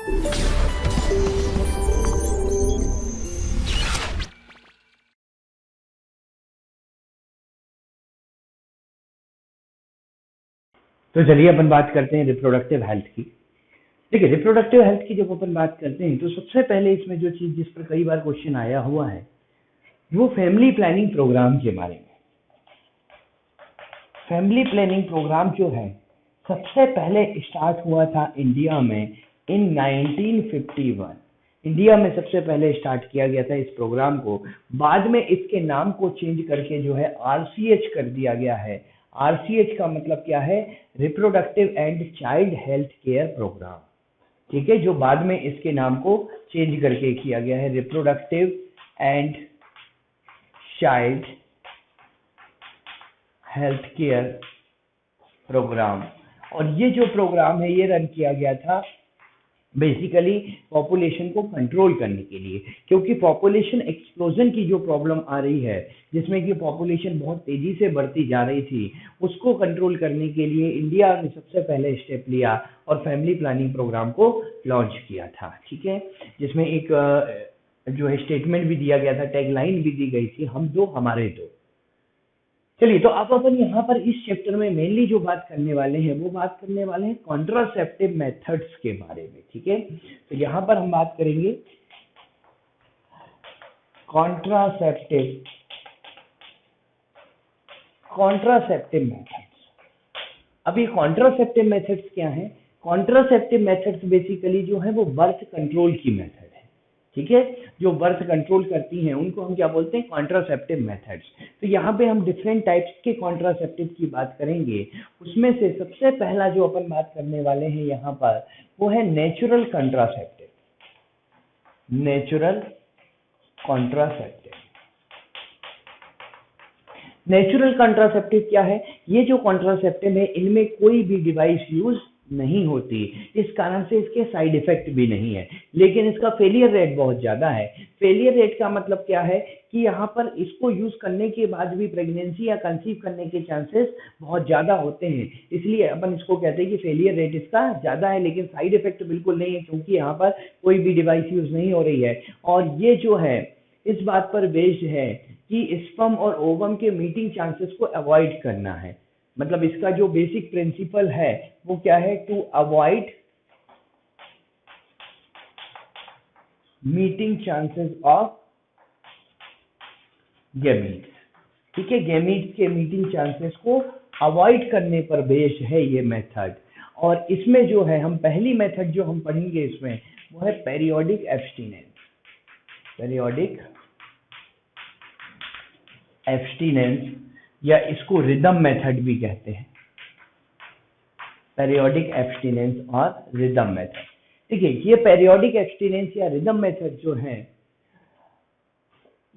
तो चलिए अपन बात करते हैं रिप्रोडक्टिव हेल्थ की। देखिए, रिप्रोडक्टिव हेल्थ की जब अपन बात करते हैं तो सबसे पहले इसमें जो चीज जिस पर कई बार क्वेश्चन आया हुआ है वो फैमिली प्लानिंग प्रोग्राम के बारे में। फैमिली प्लानिंग प्रोग्राम जो है सबसे पहले स्टार्ट हुआ था इंडिया में इन 1951। इंडिया में सबसे पहले स्टार्ट किया गया था इस प्रोग्राम को। बाद में इसके नाम को चेंज करके जो है आरसीएच कर दिया गया है। आरसीएच का मतलब क्या है? Reproductive and child health care programme. ठीक है, जो बाद में इसके नाम को चेंज करके किया गया है reproductive and child health care programme. और ये जो प्रोग्राम है ये रन किया गया था बेसिकली पॉपुलेशन को कंट्रोल करने के लिए, क्योंकि पॉपुलेशन एक्सप्लोजन की जो प्रॉब्लम आ रही है जिसमें कि पॉपुलेशन बहुत तेजी से बढ़ती जा रही थी, उसको कंट्रोल करने के लिए इंडिया ने सबसे पहले स्टेप लिया और फैमिली प्लानिंग प्रोग्राम को लॉन्च किया था। ठीक है, जिसमें एक जो है स्टेटमेंट भी दिया गया था, टैगलाइन भी दी गई थी, हम दो हमारे दो। चलिए, तो अब अपन यहाँ पर इस चैप्टर में मेनली जो बात करने वाले हैं वो बात करने वाले हैं कॉन्ट्रासेप्टिव मेथड्स के बारे में। ठीक है, तो यहाँ पर हम बात करेंगे कॉन्ट्रासेप्टिव मेथड्स। अब ये कॉन्ट्रासेप्टिव मेथड्स क्या है? कॉन्ट्रासेप्टिव मेथड्स बेसिकली जो है वो बर्थ कंट्रोल की मेथड है। ठीक है, जो बर्थ कंट्रोल करती हैं उनको हम क्या बोलते हैं? Contraceptive methods. तो यहाँ पे हम डिफरेंट टाइप्स के कॉन्ट्रासेप्टिव की बात करेंगे। उसमें से सबसे पहला जो अपन बात करने वाले हैं यहाँ पर वो है natural contraceptive. Natural contraceptive natural contraceptive क्या है? ये जो कॉन्ट्रासेप्टिव है इनमें कोई भी डिवाइस यूज नहीं होती, इस कारण से इसके साइड इफेक्ट भी नहीं है, लेकिन इसका फेलियर रेट बहुत ज्यादा है। फेलियर रेट का मतलब क्या है कि यहाँ पर इसको यूज करने के बाद भी प्रेगनेंसी या कंसीव करने के चांसेस बहुत ज्यादा होते हैं, इसलिए अपन इसको कहते हैं कि फेलियर रेट इसका ज्यादा है, लेकिन साइड इफेक्ट बिल्कुल नहीं है क्योंकि यहाँ पर कोई भी डिवाइस यूज नहीं हो रही है। और ये जो है इस बात पर बेस्ड है कि स्पर्म और ओवम के मीटिंग चांसेस को अवॉइड करना है। मतलब इसका जो बेसिक प्रिंसिपल है वो क्या है? To avoid meeting chances of gametes. ठीक है, गैमीट्स के मीटिंग चांसेस को अवॉइड करने पर बेस्ड है ये मेथड। और इसमें जो है हम पहली मेथड जो हम पढ़ेंगे इसमें वो है पेरियोडिक एब्स्टिनेंस। पेरियोडिक एब्स्टिनेंस या इसको रिदम मेथड भी कहते हैं। पेरियोडिक एब्स्टिनेंस और रिदम मेथड। देखिए, ये पेरियोडिक एब्स्टिनेंस या रिदम मेथड जो है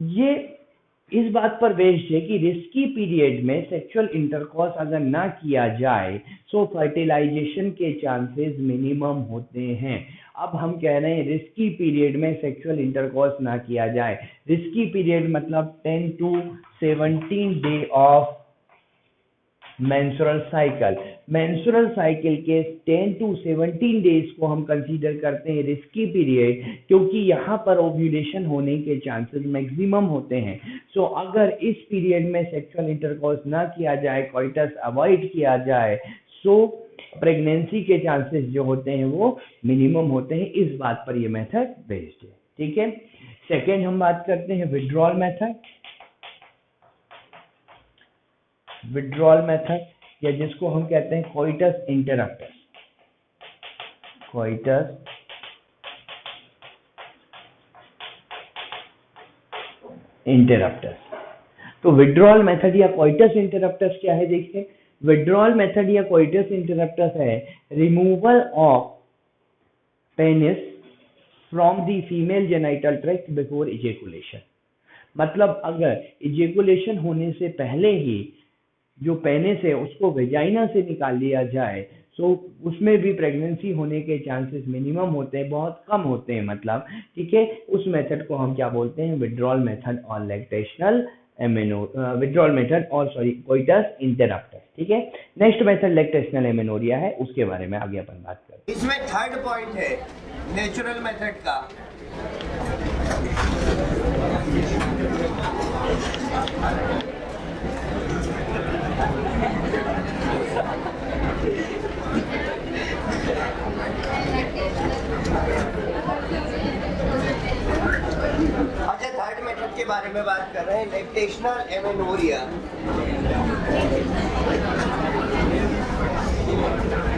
ये इस बात पर बेस्ड है कि रिस्की पीरियड में सेक्सुअल इंटरकॉर्स अगर ना किया जाए तो फर्टिलाइजेशन के चांसेस मिनिमम होते हैं। अब हम कह रहे हैं रिस्की पीरियड में सेक्सुअल इंटरकॉर्स ना किया जाए। रिस्की पीरियड मतलब 10 to 17 day of menstrual cycle. Menstrual cycle के 10 to 17 डेज को हम कंसीडर करते हैं रिस्की पीरियड, क्योंकि यहाँ पर ओव्यूलेशन होने के चांसेस मैक्सिमम होते हैं। सो अगर इस पीरियड में सेक्सुअल इंटरकॉर्स ना किया जाए, कोइटस अवॉइड किया जाए, सो प्रेगनेंसी के चांसेस जो होते हैं वो मिनिमम होते हैं। इस बात पर ये मेथड बेस्ड है। ठीक है, सेकेंड हम बात करते हैं विड्रॉल मेथड। विड्रॉल मेथड या जिसको हम कहते हैं कोइटस इंटरप्टस। Coitus interruptus. तो विड्रॉल मेथड या कोइटस इंटरप्टस क्या है? देखिए, विड्रॉल मेथड या कोइटस इंटरप्टस है removal of penis from the female genital tract before ejaculation. मतलब अगर इजेकुलेशन होने से पहले ही जो पेनिस है उसको वेजाइना से निकाल लिया जाए तो उसमें भी प्रेगनेंसी होने के चांसेस मिनिमम होते हैं, बहुत कम होते हैं मतलब। ठीक है, उस मेथड को हम क्या बोलते हैं? विड्रॉल मेथड और लैक्टेशनल विड्रॉल मेथड और कोइटस इंटरप्टस। ठीक है, नेक्स्ट मेथड लैक्टेशनल एमेनोरिया है, उसके बारे में आगे अपन बात करते हैं। इसमें थर्ड पॉइंट है नेचुरल मेथड का। अच्छा, थर्ड मेथड के बारे में बात कर रहे हैं, लैक्टेशनल एमेनोरिया।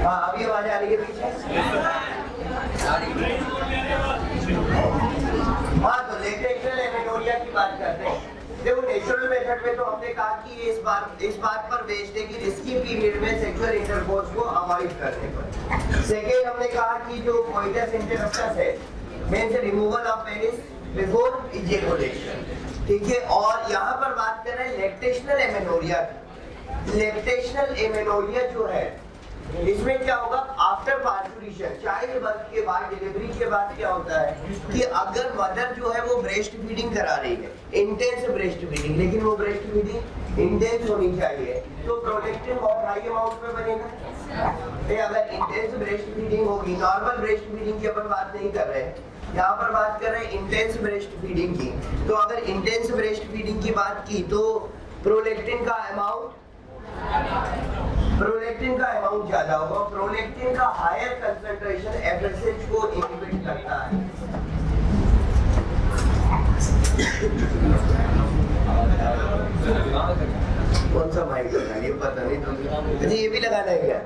हाँ, अभी आवाज आ रही है पीछे? हाँ, तो लैक्टेशनल एमेनोरिया की बात करते हैं। देखो, नेचुरल मेथड में तो हमने कहा कि इस बात पर बेस्ड है कि रिस्की पीरियड में सेक्सुअल इंटरकोर्स को अवॉइड करने पर। सेकेंड, हमने कहा कि जो कोइटस इंटररप्टस है, means removal of penis before ejaculation, ठीक है। और यहाँ पर बात कर रहे हैं लैक्टेशनल एमेनोरिया। लैक्टेशनल एमेनोरिया जो है, इसमें क्या होगा, आफ्टर पार्चुरेशन, चाइल्ड बर्थ के बाद, डिलीवरी के बाद क्या होता है कि अगर मदर जो है वो ब्रेस्ट फीडिंग करा रही है, इंटेंस ब्रेस्ट फीडिंग, लेकिन वो ब्रेस्ट फीडिंग इंटेंस होनी चाहिए, तो प्रोलेक्टिन बहुत हाई अमाउंट में बनेगा। अगर इंटेंस ब्रेस्ट फीडिंग होगी, नॉर्मल ब्रेस्ट फीडिंग की अपन बात नहीं कर रहे हैं, यहाँ पर बात कर रहे हैं इंटेंस ब्रेस्ट फीडिंग की। तो अगर इंटेंस ब्रेस्ट फीडिंग की बात की तो प्रोलेक्टिन का अमाउंट ज्यादा होगा। प्रोलेक्टिन का हायर कंसंट्रेशन एफएसएच को इनहिबिट करता है। कौन सा माइक लगाना है ये पता नहीं, तो अच्छा ये भी लगाना है क्या?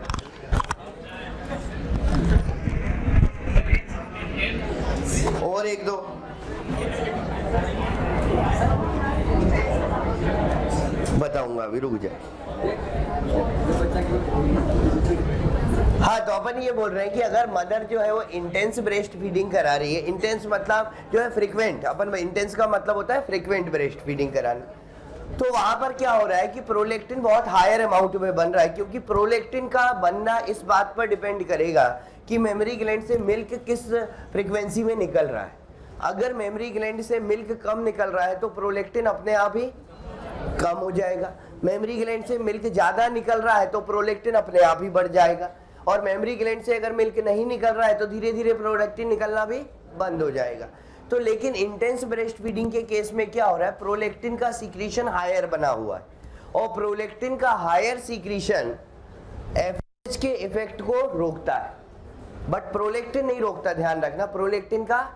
और एक दो बताऊंगा, अभी रुक जाए। हाँ, तो अपन ये बोल रहे हैं कि अगर मदर जो है वो इंटेंस ब्रेस्ट फीडिंग करा रही है, इंटेंस मतलब जो है फ्रीक्वेंट, अपन इंटेंस का मतलब होता है फ्रीक्वेंट ब्रेस्ट फीडिंग कराना, तो वहां पर क्या हो रहा है कि प्रोलेक्टिन बहुत हायर अमाउंट में बन रहा है, क्योंकि प्रोलेक्टिन का बनना इस बात पर डिपेंड करेगा कि मेमोरी ग्लैंड से मिल्क किस फ्रीक्वेंसी में निकल रहा है। अगर मेमोरी ग्लैंड से मिल्क कम निकल रहा है तो प्रोलेक्टिन अपने आप ही कम हो जाएगा। मेमोरी ग्लैंड से मिल्क ज्यादा निकल रहा है तो प्रोलेक्टिन अपने आप ही बढ़ जाएगा। और मेमोरी ग्लैंड से अगर मिल्क नहीं निकल रहा है तो धीरे धीरे प्रोलेक्टिन निकलना भी बंद हो जाएगा। तो लेकिन इंटेंस ब्रेस्ट फीडिंग के केस में क्या हो रहा है, प्रोलेक्टिन का सीक्रेशन हायर बना हुआ है, और प्रोलेक्टिन का हायर सीक्रेशन एफएसएच के इफेक्ट को रोकता है, बट प्रोलेक्टिन नहीं रोकता। ध्यान रखना, प्रोलेक्टिन का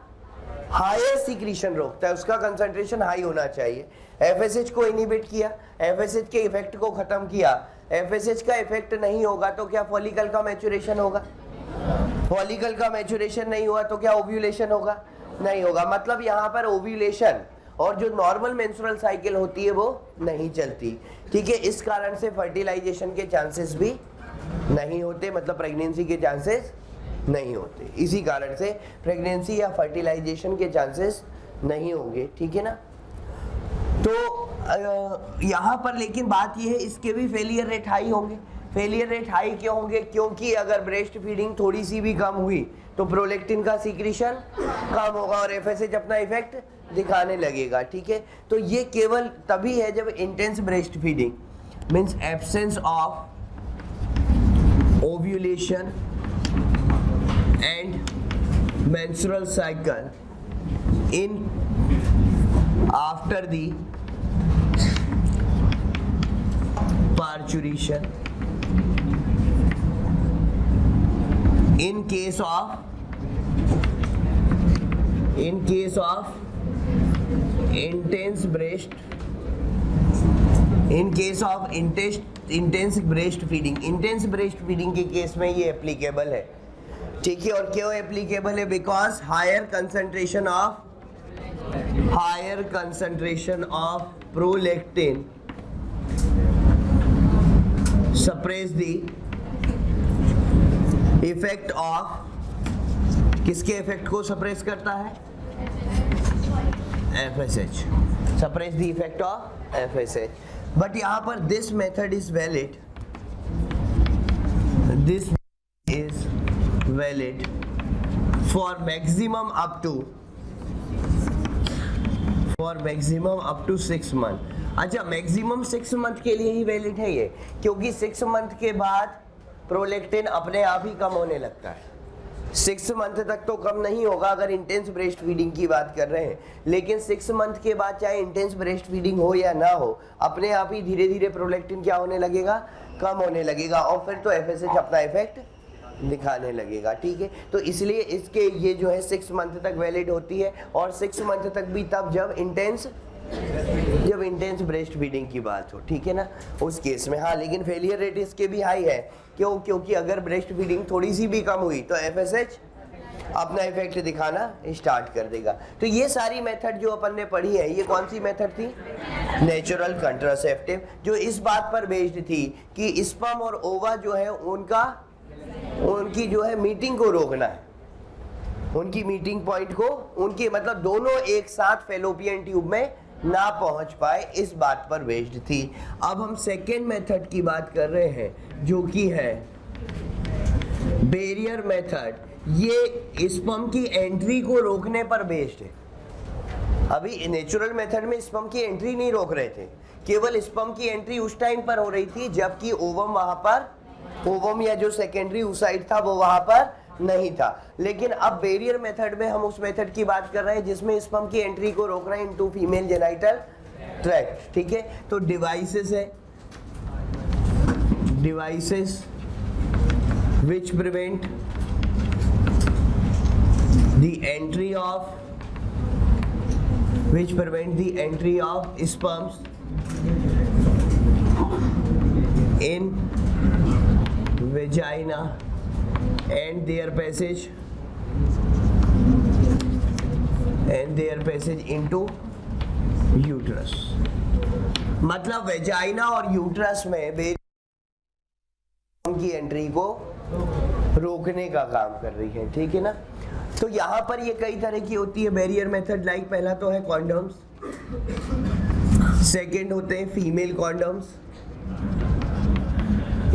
हायर सीक्रेशन रोकता है, उसका कंसंट्रेशन हाई होना चाहिए। एफएसएच को इनहिबिट किया, एफएसएच के इफेक्ट को खत्म किया। एफएसएच का इफेक्ट नहीं होगा तो क्या फॉलिकल का मैच्योरेशन होगा? फॉलिकल का मैच्योरेशन नहीं हुआ तो क्या ओव्यूलेशन होगा? नहीं होगा। मतलब यहाँ पर ओव्यूलेशन और जो नॉर्मल मेंस्ट्रुअल साइकिल होती है वो नहीं चलती, ठीक है। इस कारण से फर्टिलाइजेशन के चांसेस भी नहीं होते, मतलब प्रेगनेंसी के चांसेस नहीं होते। इसी कारण से प्रेगनेंसी या फर्टिलाइजेशन के चांसेस नहीं होंगे, ठीक है ना। तो यहाँ पर लेकिन बात यह है, इसके भी फेलियर रेट हाई होंगे। फेलियर रेट हाई क्यों होंगे? क्योंकि अगर ब्रेस्ट फीडिंग थोड़ी सी भी कम हुई तो प्रोलेक्टिन का सीक्रेशन कम होगा और एफएसएच अपना इफेक्ट दिखाने लगेगा, ठीक है। तो ये केवल तभी है जब intense breast feeding means absence of ovulation and menstrual cycle in after the parturition in case of intense breast intense breast feeding के केस में ये एप्लीकेबल है, ठीक है। और क्यों एप्लीकेबल है? Because higher concentration of prolactin suppress the effect of, किसके इफेक्ट को सप्रेस करता है? FSH, suppress the effect of FSH. But यहां पर this method is valid, this is valid for maximum up to 6 months। अच्छा, maximum 6 month के लिए ही valid है ये, क्योंकि 6 मंथ के बाद प्रोलैक्टिन अपने आप ही कम होने लगता है। 6 मंथ तक तो कम नहीं होगा अगर इंटेंस ब्रेस्ट फीडिंग की बात कर रहे हैं, लेकिन 6 मंथ के बाद चाहे इंटेंस ब्रेस्ट फीडिंग हो या ना हो, अपने आप ही धीरे धीरे प्रोलैक्टिन क्या होने लगेगा, कम होने लगेगा, और फिर तो FSH अपना इफेक्ट दिखाने लगेगा। ठीक है, तो इसलिए इसके ये जो है 6 मंथ तक वैलिड होती है, और 6 मंथ तक भी तब जब इंटेंस ब्रेस्ट फीडिंग की बात हो। ठीक है ना, उस केस में। हाँ, लेकिन फेलियर रेट इसके भी हाई है। क्यों? क्योंकि अगर ब्रेस्ट फीडिंग थोड़ी सी भी कम हुई तो FSH अपना इफेक्ट दिखाना स्टार्ट कर देगा। तो ये सारी मेथड जो अपन ने पढ़ी है, ये कौन सी मेथड थी? नेचुरल कंट्रासेप्टिव, जो इस बात पर बेस्ड थी कि स्पर्म और ओवा जो है उनकी जो है मीटिंग को रोकना है, उनकी मीटिंग पॉइंट को, उनकी मतलब दोनों एक साथ फेलोपियन ट्यूब में ना पहुंच पाए, इस बात पर बेस्ड थी। अब हम सेकेंड मेथड की बात कर रहे हैं, जो कि है बैरियर मेथड। ये स्पर्म की एंट्री को रोकने पर बेस्ड है। अभी नेचुरल मेथड में स्पर्म की एंट्री नहीं रोक रहे थे, केवल स्पर्म की एंट्री उस टाइम पर हो रही थी जबकि ओवम वहां पर, ओवम या जो सेकेंडरी oocyte था वो वहां पर नहीं था। लेकिन अब बैरियर मेथड में हम उस मेथड की बात कर रहे हैं जिसमें स्पर्म की एंट्री को रोक रहे हैं इनटू फीमेल जेनिटल ट्रैक्ट। ठीक है, तो डिवाइसेस है, devices which prevent the entry of sperms in vagina and their passage into uterus। मतलब वेजाइना और यूट्रस में की एंट्री को रोकने का काम कर रही है। ठीक है ना, तो यहाँ पर ये कई तरह की होती है बैरियर मेथड। लाइक पहला तो है कॉन्डम्स, सेकंड होते हैं फीमेल कॉन्डम्स।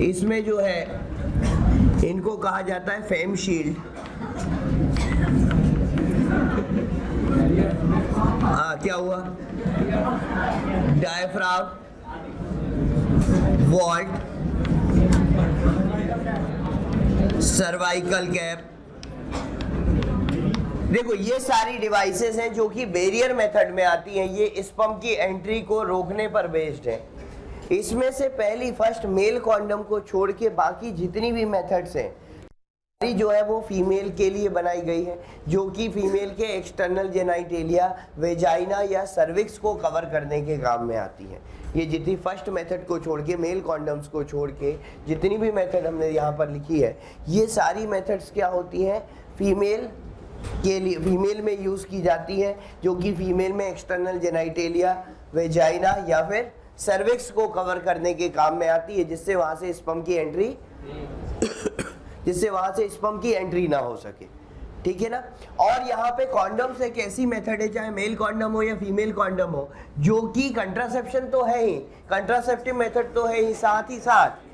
इसमें जो है इनको कहा जाता है फेम शील्ड। क्या हुआ? Diaphragm, vault, cervical cap. देखो ये सारी डिवाइसेस हैं जो कि बैरियर मेथड में आती हैं, ये स्पर्म की एंट्री को रोकने पर बेस्ड है। इसमें से पहली फर्स्ट मेल कॉन्डम को छोड़ के बाकी जितनी भी मेथड्स हैं जो है वो फीमेल के लिए बनाई गई है, जो कि फीमेल के एक्सटर्नल जेनाइटेलिया, वेजाइना या सर्विक्स को कवर करने के काम में आती है। ये जितनी फर्स्ट मेथड को छोड़ के, मेल कॉन्डम्स को छोड़ के जितनी भी मेथड हमने यहाँ पर लिखी है, ये सारी मेथड्स क्या होती हैं? फीमेल के लिए, फीमेल में यूज़ की जाती है, जो कि फीमेल में एक्सटर्नल जेनाइटेलिया, वेजाइना या फिर सर्विक्स को कवर करने के काम में आती है, जिससे वहाँ से स्पर्म की एंट्री ना हो सके। ठीक है ना। और यहाँ पे कॉन्डम्स एक ऐसी मेथड है, चाहे मेल कॉन्डम हो या फीमेल कॉन्डम हो, जो कि कंट्रासेप्शन तो है ही, कंट्रासेप्टिव मेथड तो है ही, साथ ही साथ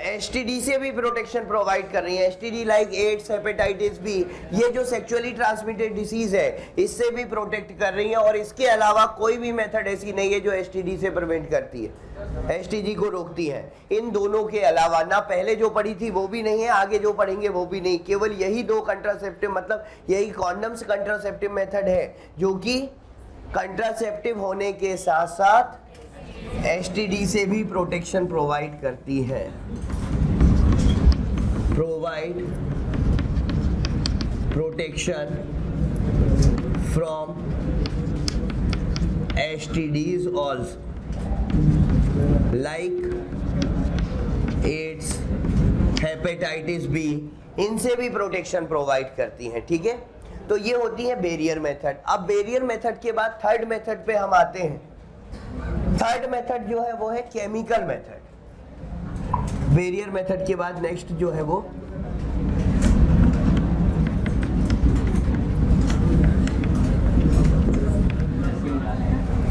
एसटीडी से भी प्रोटेक्शन प्रोवाइड कर रही है। STD like AIDS, hepatitis B, ये जो सेक्सुअली ट्रांसमिटेड डिसीज है, इससे भी प्रोटेक्ट कर रही है। और इसके अलावा कोई भी मेथड ऐसी नहीं है जो एसटीडी से प्रिवेंट करती है, एसटीडी को रोकती है। इन दोनों के अलावा ना पहले जो पढ़ी थी वो भी नहीं है, आगे जो पढ़ेंगे वो भी नहीं, केवल यही दो कंट्रासेप्टिव, मतलब यही कॉन्डम्स कंट्रासेप्टिव मेथड है जो कि कंट्रासेप्टिव होने के साथ साथ एसटीडी से भी प्रोटेक्शन प्रोवाइड करती है। Provide protection from STDs also, like AIDS, hepatitis B, इनसे भी प्रोटेक्शन प्रोवाइड करती हैं। ठीक है, तो ये होती है बैरियर मेथड। अब बैरियर मेथड के बाद थर्ड मेथड पे हम आते हैं। थर्ड मेथड जो है वो है केमिकल मेथड। बैरियर मेथड के बाद नेक्स्ट जो है वो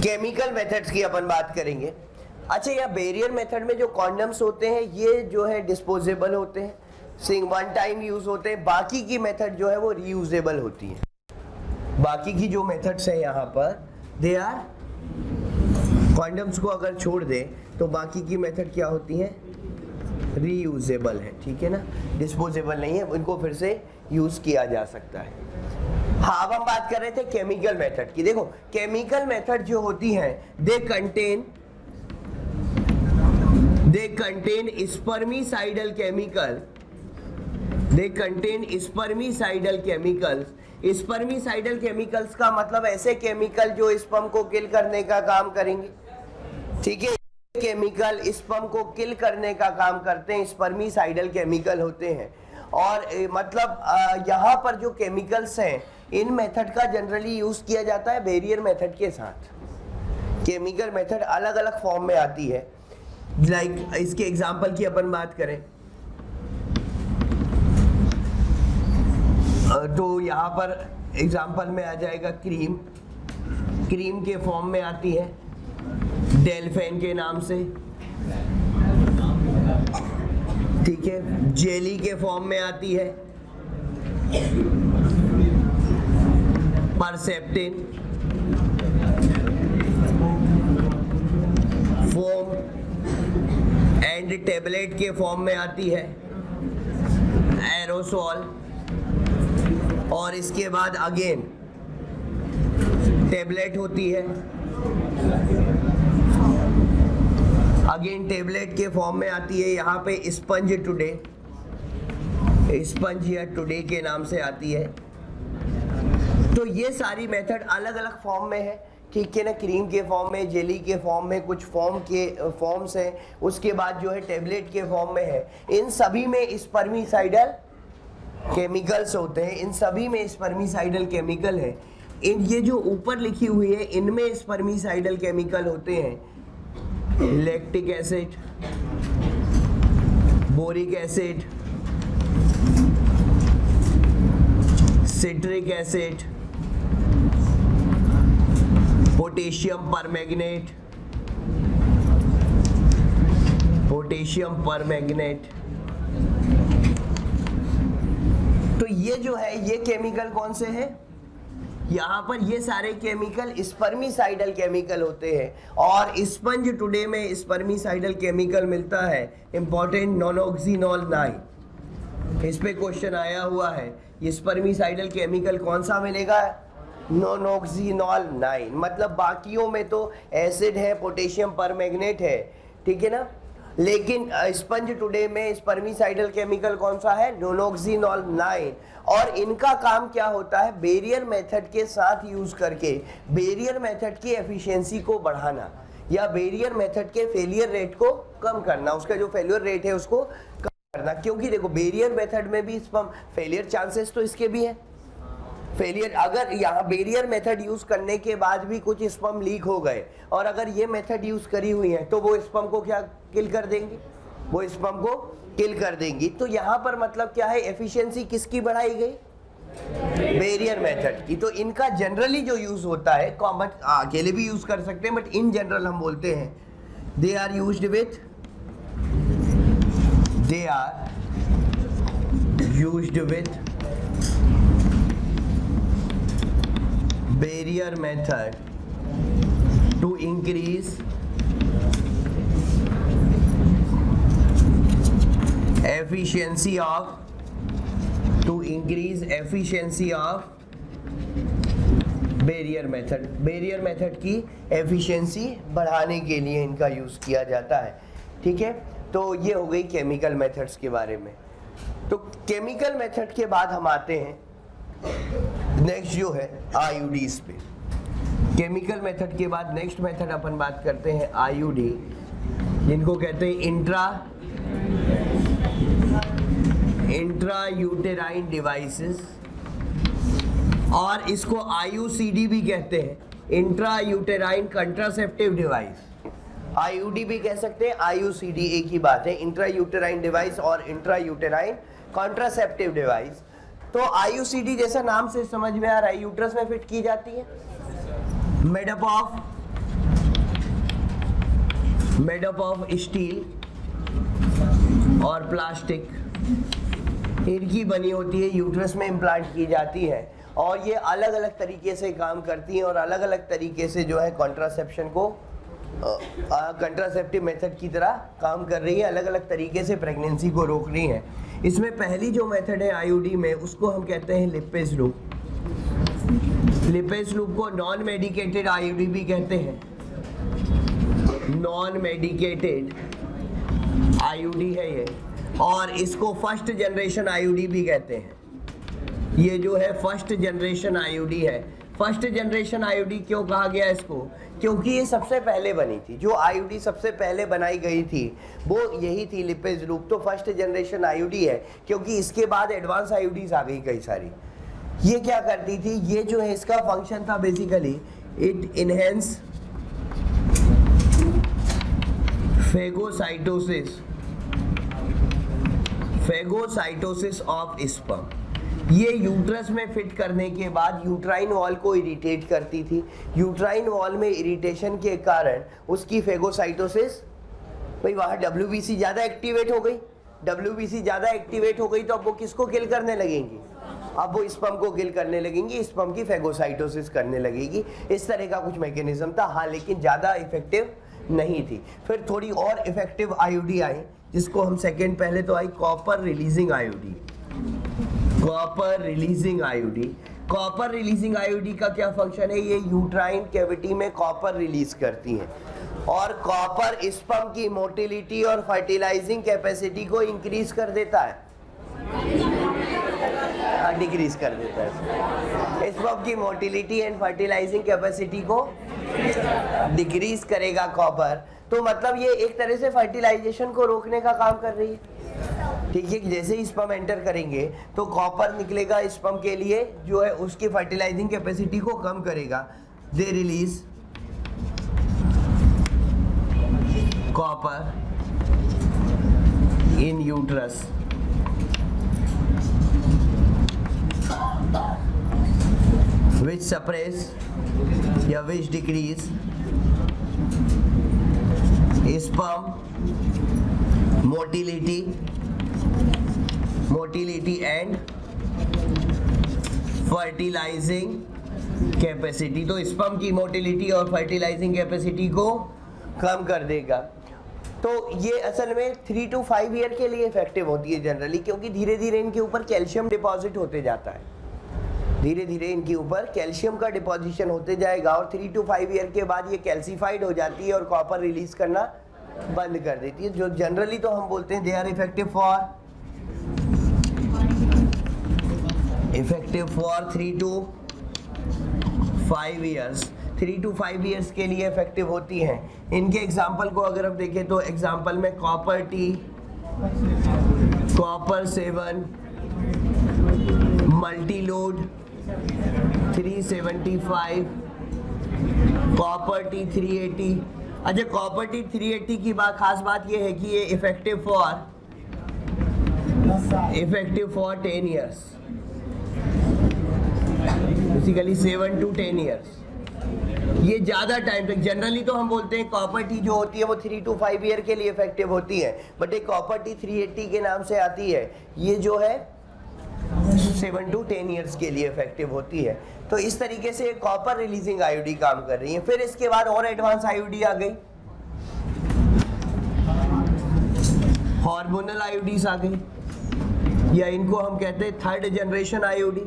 केमिकल मेथड्स की अपन बात करेंगे। अच्छा, या बैरियर मेथड में जो कॉन्डम्स होते हैं ये जो है डिस्पोजेबल होते हैं, वन टाइम यूज होते हैं। बाकी की मेथड जो है वो रीयूजेबल होती है। बाकी की जो मेथड्स हैं यहाँ पर दे आर कॉन्डम्स को अगर छोड़ दे तो बाकी की मेथड क्या होती हैं, रीयूजेबल है, ठीक है ना, डिस्पोजेबल नहीं है, इनको फिर से यूज किया जा सकता है। हाँ, अब हम बात कर रहे थे केमिकल मेथड की। देखो केमिकल मेथड जो होती हैं they contain spermicidal chemical, they contain spermicidal chemicals. Spermicidal chemicals का मतलब ऐसे केमिकल जो स्पर्म को किल करने का काम करेंगे, ठीक है, केमिकल स्पर्म को किल करने का काम करते हैं, स्पर्मिसाइडल केमिकल होते हैं। और मतलब यहाँ पर जो केमिकल्स हैं इन मेथड का जनरली यूज किया जाता है बैरियर मेथड के साथ। केमिकल मेथड अलग अलग फॉर्म में आती है, लाइक इसके एग्जांपल की अपन बात करें तो यहाँ पर एग्जांपल में आ जाएगा क्रीम, क्रीम के फॉर्म में आती है डेल्फेन के नाम से, ठीक है, जेली के फॉर्म में आती है परसेप्टिन, फोम एंड टेबलेट के फॉर्म में आती है एरोसोल, और इसके बाद अगेन टेबलेट होती है, अगेन टेबलेट के फॉर्म में आती है यहाँ पे स्पंज टुडे, स्पंज या टुडे के नाम से आती है। तो ये सारी मेथड अलग अलग फॉर्म में है, ठीक है ना, क्रीम के फॉर्म में, जेली के फॉर्म में, कुछ फॉर्म्स हैं, उसके बाद जो है टेबलेट के फॉर्म में है। इन सभी में स्पर्मिसाइडल केमिकल्स होते हैं, इन सभी में स्पर्मिसाइडल केमिकल है। इन ये जो ऊपर लिखी हुई है इनमें स्पर्मिसाइडल केमिकल होते हैं lactic acid, boric acid, citric acid, potassium permanganate, potassium permanganate. तो ये जो है ये केमिकल कौन से हैं, यहाँ पर ये सारे केमिकल स्पर्मिसाइडल केमिकल होते हैं। और स्पंज टुडे में स्पर्मिसाइडल केमिकल मिलता है इंपॉर्टेंट नॉनऑक्सिनॉल 9, इस पे क्वेश्चन आया हुआ है, ये स्पर्मिसाइडल केमिकल कौन सा मिलेगा, नॉनऑक्सिनॉल 9। मतलब बाकियों में तो एसिड है, पोटेशियम परमैंगनेट है, ठीक है ना, लेकिन स्पंज टुडे में स्पर्मिसाइडल केमिकल कौन सा है, नॉनऑक्सिनॉल 9। और इनका काम क्या होता है, बैरियर मेथड के साथ यूज करके बैरियर मेथड की एफिशिएंसी को बढ़ाना या बैरियर मेथड के फेलियर रेट को कम करना, उसका जो फेलियर रेट है उसको कम करना। क्योंकि देखो बैरियर मेथड में भी स्पर्म फेलियर चांसेस तो इसके भी है, फेलियर, अगर यहाँ बैरियर मेथड यूज करने के बाद भी कुछ स्पर्म लीक हो गए और अगर ये मेथड यूज करी हुई है तो वो स्पर्म को क्या किल कर देंगी, वो स्पर्म को किल कर देंगी। तो यहाँ पर मतलब क्या है, एफिशिएंसी किसकी बढ़ाई गई, बैरियर मेथड की। तो इनका जनरली जो यूज होता है, बट अकेले भी यूज कर सकते हैं, बट इन जनरल हम बोलते हैं they are used with barrier method to increase efficiency of barrier method. Barrier method की एफिशिएंसी बढ़ाने के लिए इनका यूज किया जाता है, ठीक है। तो ये हो गई केमिकल मेथड्स के बारे में। तो केमिकल मेथड के बाद हम आते हैं नेक्स्ट जो है आईयूडीज पे। केमिकल मेथड के बाद नेक्स्ट मेथड अपन बात करते हैं आईयूडी, जिनको कहते हैं इंट्रा यूटेराइन डिवाइसेस, और इसको आईयूसीडी भी कहते हैं, intra uterine contraceptive device. IUD भी कह सकते हैं, आईयूसीडी एक ही बात है, इंट्रा यूटेराइन डिवाइस और इंट्रा यूटेराइन कंट्रासेप्टिव डिवाइस। तो आईयूसीडी जैसा नाम से समझ में आ रहा है, यूट्रस में फिट की जाती है, मेड अप ऑफ स्टील और प्लास्टिक, इनकी बनी होती है, यूट्रस में इम्प्लांट की जाती है और ये अलग अलग तरीके से काम करती हैं और अलग अलग तरीके से जो है कॉन्ट्रासेप्शन को कंट्रासेप्टिव मेथड की तरह काम कर रही है, अलग अलग तरीके से प्रेगनेंसी को रोक रही है। इसमें पहली जो मेथड है आईयूडी में, उसको हम कहते हैं लिपेज लूप। लिपेज लूप को नॉन मेडिकेटेड आईयूडी भी कहते हैं, नॉन मेडिकेटेड आईयूडी है ये, और इसको फर्स्ट जनरेशन आईयूडी भी कहते हैं। ये जो है फर्स्ट जनरेशन आईयूडी है। फर्स्ट जनरेशन आईयूडी क्यों कहा गया इसको? क्योंकि ये सबसे पहले बनी थी, जो आईयूडी सबसे पहले बनाई गई थी वो यही थी, लिपेज लूप। तो फर्स्ट जनरेशन आईयूडी है, क्योंकि इसके बाद एडवांस आईयूडीज आ गई कई सारी। ये क्या करती थी, ये जो है इसका फंक्शन था basically, it enhance phagocytosis of sperm. ये यूट्रस में फिट करने के बाद यूट्राइन वॉल को इरिटेट करती थी। यूट्राइन वॉल में इरिटेशन के कारण उसकी फेगोसाइटोसिस, भाई वहाँ WBC ज़्यादा एक्टिवेट हो गई। WBC ज़्यादा एक्टिवेट हो गई तो अब वो किसको किल करने लगेंगी? अब वो स्पर्म को किल करने लगेंगी, स्पर्म की फेगोसाइटोसिस करने लगेगी। इस तरह का कुछ मैकेनिज्म था, हाँ, लेकिन ज़्यादा इफेक्टिव नहीं थी। फिर थोड़ी और इफेक्टिव आईयूडी आई, जिसको हम सेकेंड, पहले तो I copper releasing IUD. Copper releasing IUD, copper releasing IUD का क्या फंक्शन है? ये यूट्राइन कैविटी में कॉपर रिलीज करती है, और कॉपर स्पर्म की मोटिलिटी और फर्टिलाइजिंग कैपेसिटी को इंक्रीज कर देता है, डिक्रीज कर देता है। स्पर्म की मोटिलिटी एंड फर्टिलाइजिंग कैपेसिटी को डिक्रीज करेगा कॉपर। तो मतलब ये एक तरह से फर्टिलाइजेशन को रोकने का काम कर रही है। ठीक है, जैसे ही स्पर्म एंटर करेंगे तो कॉपर निकलेगा स्पर्म के लिए, जो है उसकी फर्टिलाइजिंग कैपेसिटी को कम करेगा। They release copper in uterus which suppress या which decrease sperm motility and fertilizing capacity. तो स्पर्म की मोटिलिटी और फर्टिलाइजिंग कैपेसिटी को कम कर देगा। तो ये असल में 3 to 5 ईयर के लिए इफेक्टिव होती है जनरली, क्योंकि धीरे धीरे इनके ऊपर कैल्शियम डिपॉजिट होते जाता है। धीरे धीरे इनके ऊपर कैल्शियम का डिपोजिशन होते जाएगा, और 3 to 5 ईयर के बाद ये कैल्सीफाइड हो जाती है और कॉपर रिलीज करना बंद कर देती है। जो जनरली तो हम बोलते हैं they are effective for 3 to 5 years. 3 to 5 years के लिए इफेक्टिव होती हैं। इनके एग्जाम्पल को अगर हम देखें तो एग्जाम्पल में copper T, copper 7, Multiload 375, copper T 380। अच्छा, कॉपर टी 380 की खास बात ये है कि ये effective for 10 years, basically 7 to 10 years. ये ज़्यादा टाइम तक, जनरली तो हम बोलते हैं कॉपर टी जो होती है वो 3 to 5 ईयर के लिए इफेक्टिव होती है, बट एक कॉपर टी 380 के नाम से आती है, ये जो है 7 to 10 ईयर्स के लिए इफेक्टिव होती है। तो इस तरीके से कॉपर रिलीजिंग आईयूडी काम कर रही है। फिर इसके बाद और एडवांस आईयूडी आ गई, हार्मोनल आईयूडीज आ गई, या इनको हम कहते हैं थर्ड जनरेशन आईयूडी।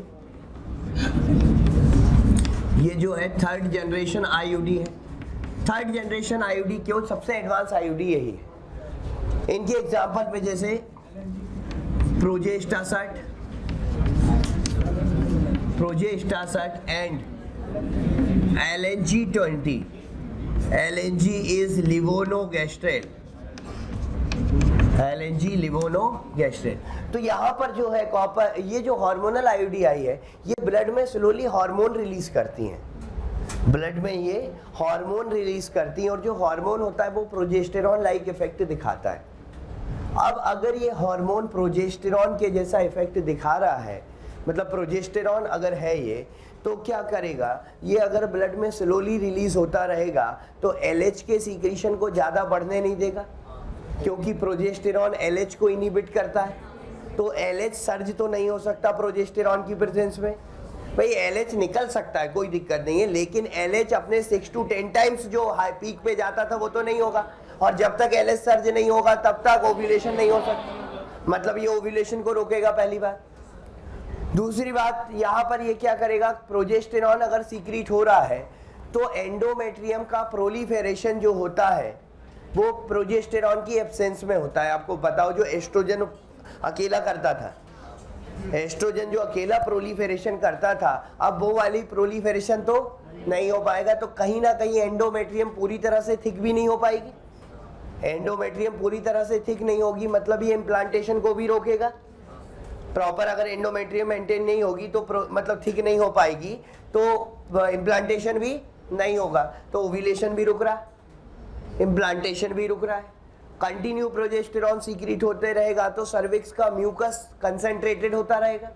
ये जो है थर्ड जनरेशन आईयूडी है। थर्ड जनरेशन आईयूडी क्यों? सबसे एडवांस आईयूडी यही है। इनके एग्जांपल में जैसे progestasert and LNG-20। LNG is levonorgestrel, levonorgestrel. तो यहाँ पर जो है कॉपर, ये जो हार्मोनल आईयूडी आई है, ये ब्लड में स्लोली हार्मोन रिलीज करती हैं। ब्लड में ये हार्मोन रिलीज करती हैं, और जो हार्मोन होता है वो प्रोजेस्टेरॉन लाइक इफेक्ट दिखाता है। अब अगर ये हार्मोन प्रोजेस्टेरॉन के जैसा इफेक्ट दिखा रहा है, मतलब प्रोजेस्टेरॉन अगर है ये, तो क्या करेगा ये? अगर ब्लड में स्लोली रिलीज होता रहेगा तो LH के सीक्रेशन को ज़्यादा बढ़ने नहीं देगा, क्योंकि प्रोजेस्टेरॉन LH को इनिबिट करता है। तो LH सर्ज तो नहीं हो सकता प्रोजेस्टेरॉन की प्रेजेंस में, भाई LH निकल सकता है, कोई दिक्कत नहीं है, लेकिन LH अपने 6 to 10 टाइम्स जो हाई पीक पे जाता था वो तो नहीं होगा, और जब तक LH सर्ज नहीं होगा तब तक ओव्यूलेशन नहीं हो सकता, मतलब ये ओव्यूलेशन को रोकेगा, पहली बात। दूसरी बात, यहाँ पर ये क्या करेगा, प्रोजेस्टेरॉन अगर सीक्रेट हो रहा है तो एंडोमेट्रियम का प्रोलीफेरेशन जो होता है वो प्रोजेस्टेरॉन की एब्सेंस में होता है। आपको बताओ, जो एस्ट्रोजन अकेला करता था, एस्ट्रोजन जो अकेला प्रोलीफेरेशन करता था, अब वो वाली प्रोलीफेरेशन तो नहीं हो पाएगा, तो कहीं ना कहीं एंडोमेट्रियम पूरी तरह से थिक भी नहीं हो पाएगी। एंडोमेट्रियम पूरी तरह से थिक नहीं होगी, मतलब ये इम्प्लांटेशन को भी रोकेगा। प्रॉपर अगर एंडोमेट्रियम मेंटेन नहीं होगी तो मतलब थिक नहीं हो पाएगी, तो इम्प्लांटेशन भी नहीं होगा, तो ओव्यूलेशन भी रुक रहा है, इम्प्लांटेशन भी रुक रहा है। कंटिन्यू प्रोजेस्टेरॉन सीक्रेट होते रहेगा तो सर्विक्स का म्यूकस कंसंट्रेटेड होता रहेगा।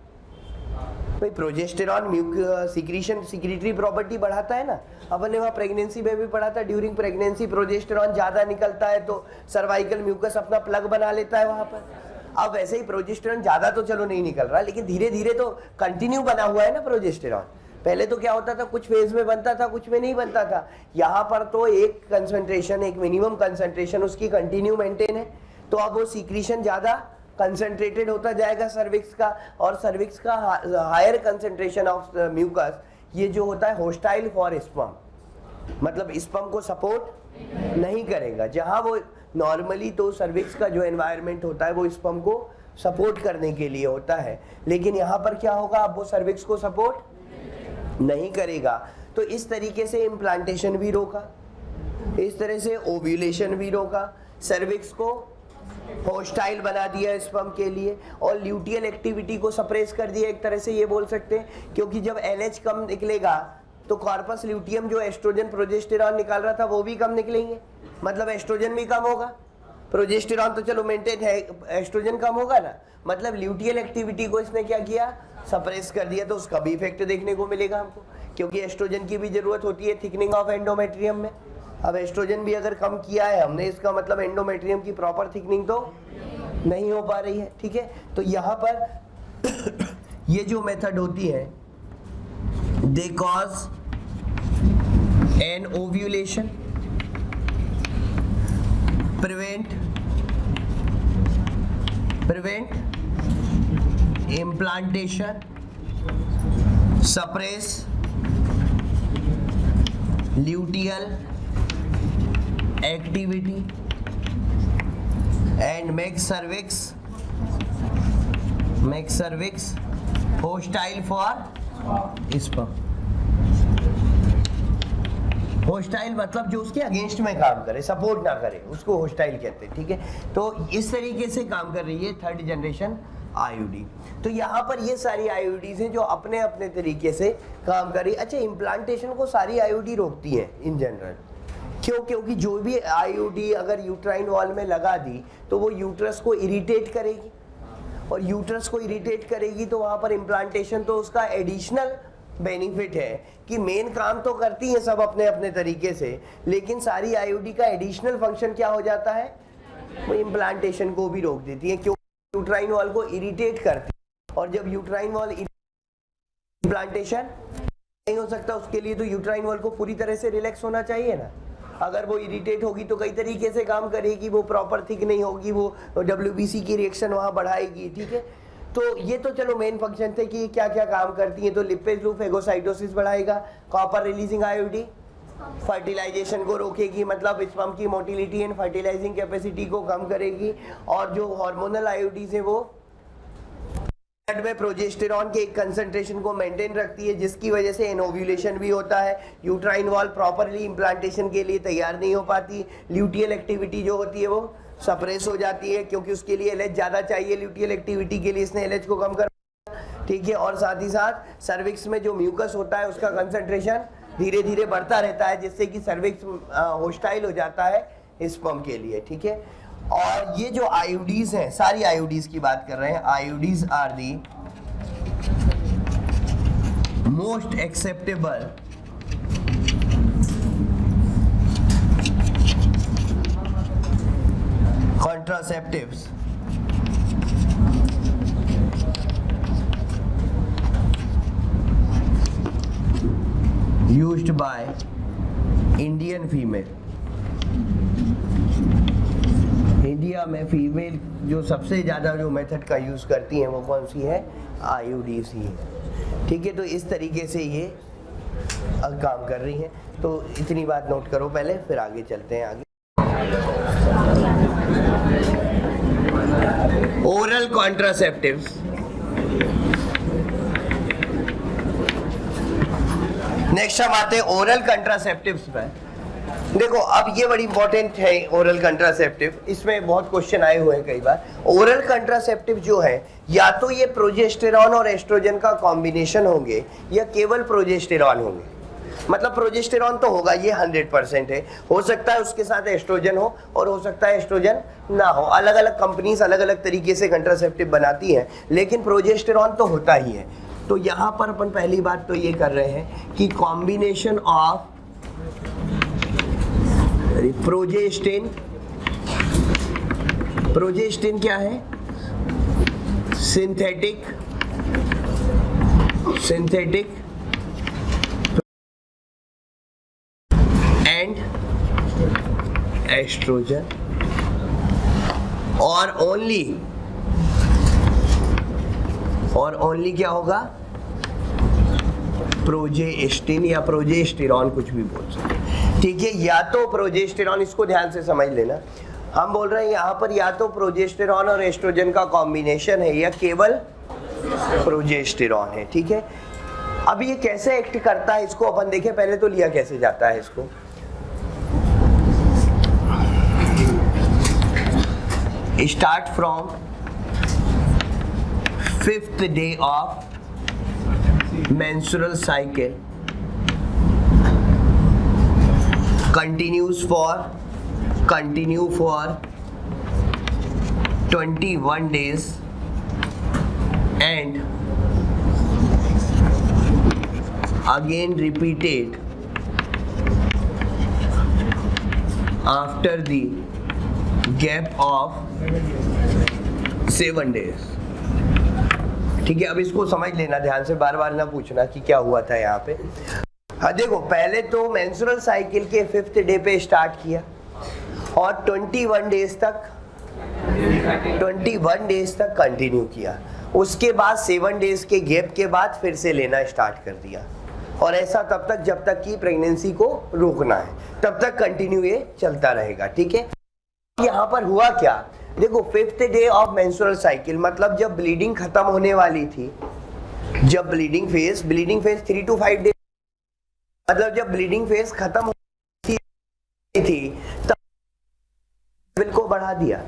भाई प्रोजेस्टेरॉन सीक्रेशन सीक्रेटरी प्रॉपर्टी बढ़ाता है ना, अपन ने वहाँ प्रेगनेंसी में भी पढ़ा था, ड्यूरिंग प्रेगनेंसी प्रोजेस्टेरॉन ज्यादा निकलता है तो सर्वाइकल म्यूकस अपना प्लग बना लेता है वहां पर। अब वैसे ही प्रोजेस्टेरॉन ज्यादा तो चलो नहीं निकल रहा, लेकिन धीरे धीरे तो कंटिन्यू बना हुआ है ना प्रोजेस्टेरॉन। पहले तो क्या होता था, कुछ फेज में बनता था, कुछ में नहीं बनता था। यहाँ पर तो एक कंसंट्रेशन, एक मिनिमम कंसंट्रेशन उसकी कंटिन्यू मेंटेन है, तो अब वो सीक्रेशन ज्यादा कंसंट्रेटेड होता जाएगा सर्विक्स का, और सर्विक्स का हायर कंसंट्रेशन ऑफ म्यूकस ये जो होता है होस्टाइल फॉर स्पर्म, मतलब स्पर्म को सपोर्ट नहीं करेगा। जहां वो नॉर्मली तो सर्विक्स का जो एनवायरनमेंट होता है वो स्पर्म को सपोर्ट करने के लिए होता है, लेकिन यहाँ पर क्या होगा, अब वो सर्विक्स को सपोर्ट नहीं करेगा, तो इस तरीके से इम्प्लांटेशन भी रोका, इस तरह से ओव्यूलेशन भी रोका, सर्विक्स को होस्टाइल बना दिया स्पर्म के लिए, और ल्यूटियल एक्टिविटी को सप्रेस कर दिया, एक तरह से ये बोल सकते हैं। क्योंकि जब LH कम निकलेगा तो कॉर्पस ल्यूटियम जो एस्ट्रोजन प्रोजेस्टेरॉन निकाल रहा था वो भी कम निकलेंगे, मतलब एस्ट्रोजन भी कम होगा। प्रोजेस्टेरॉन तो चलो मेंटेन है, एस्ट्रोजन कम होगा ना, मतलब ल्यूटियल एक्टिविटी को इसने क्या किया, सप्रेस कर दिया, तो उसका भी इफेक्ट देखने को मिलेगा हमको, क्योंकि एस्ट्रोजन की भी जरूरत होती है थिकनिंग ऑफ एंडोमेट्रियम में। अब एस्ट्रोजन भी अगर कम किया है हमने, इसका मतलब एंडोमेट्रियम की प्रॉपर थिकनिंग तो नहीं हो पा रही है, ठीक है। तो यहाँ पर ये जो मेथड होती है, they cause anovulation, prevent implantation, suppress luteal activity and make cervix hostile for sperm। Hostile मतलब जो उसके अगेंस्ट में काम करे, सपोर्ट ना करे, उसको होस्टाइल कहते हैं, ठीक है। तो इस तरीके से काम कर रही है थर्ड जनरेशन आईयूडी। तो यहाँ पर ये सारी आईयूडीज हैं जो अपने अपने तरीके से काम कर रही है। अच्छा, इम्प्लांटेशन को सारी आईयूडी रोकती है इन जनरल, क्यों? क्योंकि जो भी आईयूडी अगर यूट्राइन वॉल में लगा दी तो वो यूट्रस को इरिटेट करेगी, और यूट्रस को इरिटेट करेगी तो वहाँ पर इम्प्लांटेशन तो उसका एडिशनल बेनिफिट है कि मेन काम तो करती हैं सब अपने अपने तरीके से, लेकिन सारी आईयूडी का एडिशनल फंक्शन क्या हो जाता है, वो इम्प्लांटेशन को भी रोक देती है, क्योंकि यूट्राइन वॉल को इरिटेट करती है, और जब यूट्राइन वॉल इम्प्लांटेशन नहीं हो सकता, उसके लिए तो यूट्राइन वॉल को पूरी तरह से रिलैक्स होना चाहिए ना। अगर वो इरिटेट होगी तो कई तरीके से काम करेगी, वो प्रॉपर थिक नहीं होगी, वो WBC की रिएक्शन वहाँ बढ़ाएगी, ठीक है। तो ये तो चलो मेन फंक्शन थे कि क्या क्या काम करती है। तो लिपेज लूप फेगोसाइटोसिस बढ़ाएगा, कॉपर रिलीजिंग आईयूडी फर्टिलाइजेशन को रोकेगी, मतलब स्पर्म की मोटिलिटी एंड फर्टिलाइजिंग कैपेसिटी को कम करेगी, और जो हार्मोनल आईयूडीज है वो ब्लड में प्रोजेस्टेरॉन के एक कंसंट्रेशन को मेंटेन रखती है, जिसकी वजह से एनोव्यूलेशन भी होता है। यूट्राइन वॉल प्रॉपरली इम्प्लांटेशन के लिए तैयार नहीं हो पाती, ल्यूटियल एक्टिविटी जो होती है वो सप्रेस हो जाती है, क्योंकि उसके लिए LH ज्यादा चाहिए ल्यूटियल एक्टिविटी के लिए, इसने LH को कम कर, ठीक है। और साथ ही साथ सर्विक्स में जो म्यूकस होता है उसका कंसंट्रेशन धीरे धीरे बढ़ता रहता है, जिससे कि सर्विक्स होस्टाइल हो जाता है स्पर्म के लिए, ठीक है। और ये जो आईयूडीज हैं, सारी आईयूडीज की बात कर रहे हैं, IUDs are the most acceptable contraceptives used by Indian female. India में फीमेल जो सबसे ज़्यादा जो मेथड का यूज़ करती हैं वो कौन सी है? IUDC है। ठीक है, तो इस तरीके से ये काम कर रही हैं। तो इतनी बात नोट करो पहले, फिर आगे चलते हैं आगे। Oral contraceptives. नेक्स्ट हम आते हैं ओरल कंट्रासेप्टिव्स पर। देखो अब ये बड़ी इंपॉर्टेंट है ओरल कंट्रासेप्टिव, इसमें बहुत क्वेश्चन आए हुए हैं कई बार। ओरल कंट्रासेप्टिव जो है या तो ये प्रोजेस्टेरॉन और एस्ट्रोजन का कॉम्बिनेशन होंगे या केवल प्रोजेस्टेरॉन होंगे। मतलब प्रोजेस्टेरॉन तो होगा, ये 100% है। हो सकता है उसके साथ एस्ट्रोजन हो और हो सकता है एस्ट्रोजन ना हो। अलग अलग कंपनीज अलग अलग तरीके से कंट्रासेप्टिव बनाती हैं, लेकिन प्रोजेस्टेरॉन तो होता ही है। तो यहाँ पर अपन पहली बात तो ये कर रहे हैं कि कॉम्बिनेशन ऑफ प्रोजेस्टिन। प्रोजेस्टिन क्या है? सिंथेटिक एंड एस्ट्रोजन और ओनली क्या होगा? प्रोजेस्टिन या प्रोजेस्टेरॉन, कुछ भी बोल सकते हैं। ठीक है, या तो प्रोजेस्टेरॉन, इसको ध्यान से समझ लेना। हम बोल रहे हैं यहाँ पर या तो प्रोजेस्टेरॉन और एस्ट्रोजन का कॉम्बिनेशन है या केवल प्रोजेस्टेरॉन है। ठीक है, अब ये कैसे एक्ट करता है इसको अपन देखें। पहले तो लिया कैसे जाता है इसको। Start from 5th day of menstrual cycle, continue for 21 days and again repeated after the gap of 7 days। ठीक है, अब इसको समझ लेना ध्यान से, बार बार ना पूछना कि क्या हुआ था यहाँ पे। हाँ देखो, पहले तो मेंस्ट्रुअल साइकिल के 5th डे पे स्टार्ट किया और 21 डेज तक कंटिन्यू किया। उसके बाद 7 डेज के गैप के बाद फिर से लेना स्टार्ट कर दिया और ऐसा तब तक जब तक कि प्रेगनेंसी को रोकना है, तब तक कंटिन्यू ये चलता रहेगा। ठीक है, यहाँ पर हुआ क्या? देखो 5th day of menstrual cycle मतलब जब ब्लीडिंग खत्म होने वाली थी, जब ब्लीडिंग फेज 3 to 5 डेज, मतलब जब ब्लीडिंग फेज खत्म होती थी तब लेवल को बढ़ा दिया।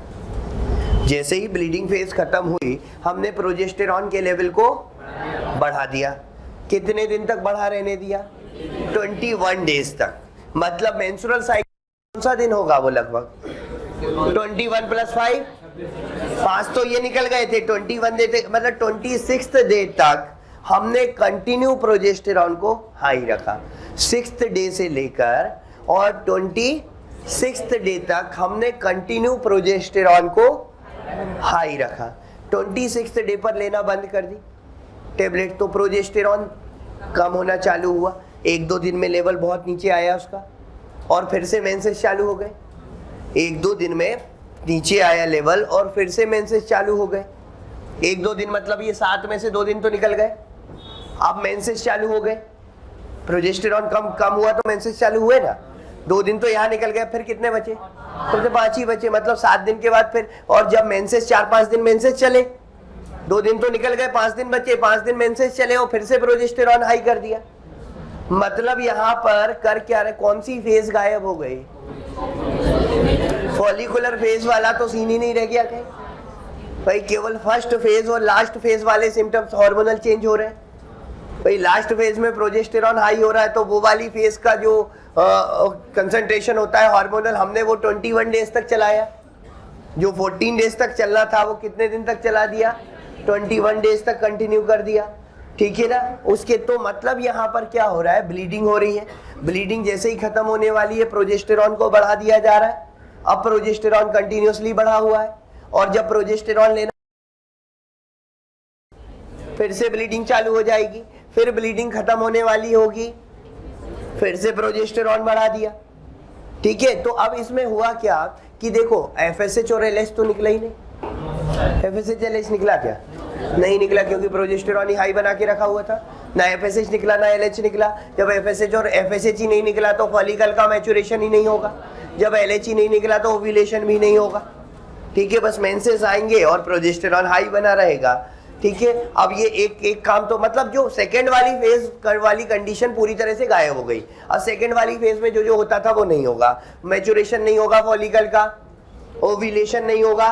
जैसे ही ब्लीडिंग फेज खत्म हुई हमने प्रोजेस्टेरॉन के लेवल को बढ़ा दिया। कितने दिन तक बढ़ा रहने दिया? 21 डेज तक। मतलब मेंस्ट्रुअल साइकिल कौन सा दिन होगा? वो लगभग 21 + 5 तो ये निकल गए थे। 21 डे मतलब 26th डे तक हमने कंटिन्यू प्रोजेस्टेरॉन को हाई रखा। 6th डे से लेकर और 26th डे तक हमने कंटिन्यू प्रोजेस्टेरॉन को हाई रखा। 26th डे पर लेना बंद कर दी टेबलेट, तो प्रोजेस्टेरॉन कम होना चालू हुआ। 1-2 दिन में लेवल बहुत नीचे आया उसका और फिर से मेंसेस चालू हो गए। 1-2 दिन में नीचे आया लेवल और फिर से मेंसेस चालू हो गए। 1-2 दिन मतलब ये 7 में से 2 दिन तो निकल गए। अब मेंसेस चालू हो गए, प्रोजेस्टेरॉन कम हुआ तो मेंसेस चालू हुए ना। 2 दिन तो यहाँ निकल गए, फिर कितने बचे? तो 5 ही बचे। मतलब 7 दिन के बाद फिर, और जब मेंसेस 4-5 दिन मेंसेस चले, 2 दिन तो निकल गए, 5 दिन बचे, 5 दिन मेंसेस चले और फिर से प्रोजेस्टेरॉन हाई कर दिया। मतलब यहाँ पर कर क्या रहे? कौन सी फेज गायब हो गई? फॉलिकुलर फेज वाला तो सीन ही नहीं रह गया कहीं भाई। केवल फर्स्ट फेज और लास्ट फेज वाले सिम्टम्स हार्मोनल चेंज हो रहे हैं भाई। लास्ट फेज में प्रोजेस्टेरॉन हाई हो रहा है तो वो वाली फेज का जो कंसंट्रेशन होता है हार्मोनल, हमने वो 21 डेज तक चलाया। जो 14 डेज तक चलना था वो कितने दिन तक चला दिया? 21 डेज तक कंटिन्यू कर दिया। ठीक है ना। उसके तो मतलब यहाँ पर क्या हो रहा है? ब्लीडिंग हो रही है। ब्लीडिंग जैसे ही खत्म होने वाली है प्रोजेस्टेरॉन को बढ़ा दिया जा रहा है। अब प्रोजेस्टेरॉन कंटिन्यूअसली बढ़ा हुआ है और जब प्रोजेस्टेरॉन लेना फिर से ब्लीडिंग चालू हो जाएगी, फिर ब्लीडिंग खत्म होने वाली होगी फिर से प्रोजेस्टेरॉन बढ़ा दिया, ठीक है। तो अब इसमें हुआ क्या कि देखो FSH और LH तो निकला ही नहीं। FSH LH निकला क्या? नहीं निकला, क्योंकि प्रोजेस्टेरॉन ही हाई बना के रखा हुआ था। ना FSH निकला ना LH निकला। जब FSH और FSH ही नहीं निकला तो फॉलिकल का मैच्योरेशन ही नहीं होगा। जब LH ही नहीं निकला तो ओव्यूलेशन भी नहीं होगा, ठीक है। बस मेंसेस आएंगे और प्रोजेस्टेरॉन हाई बना रहेगा, ठीक है। अब ये एक काम तो मतलब जो सेकंड वाली फेज वाली कंडीशन पूरी तरह से गायब हो गई। अब सेकंड वाली फेज में जो होता था वो नहीं होगा, मैच्योरेशन नहीं होगा फॉलिकल का, ओव्यूलेशन नहीं होगा,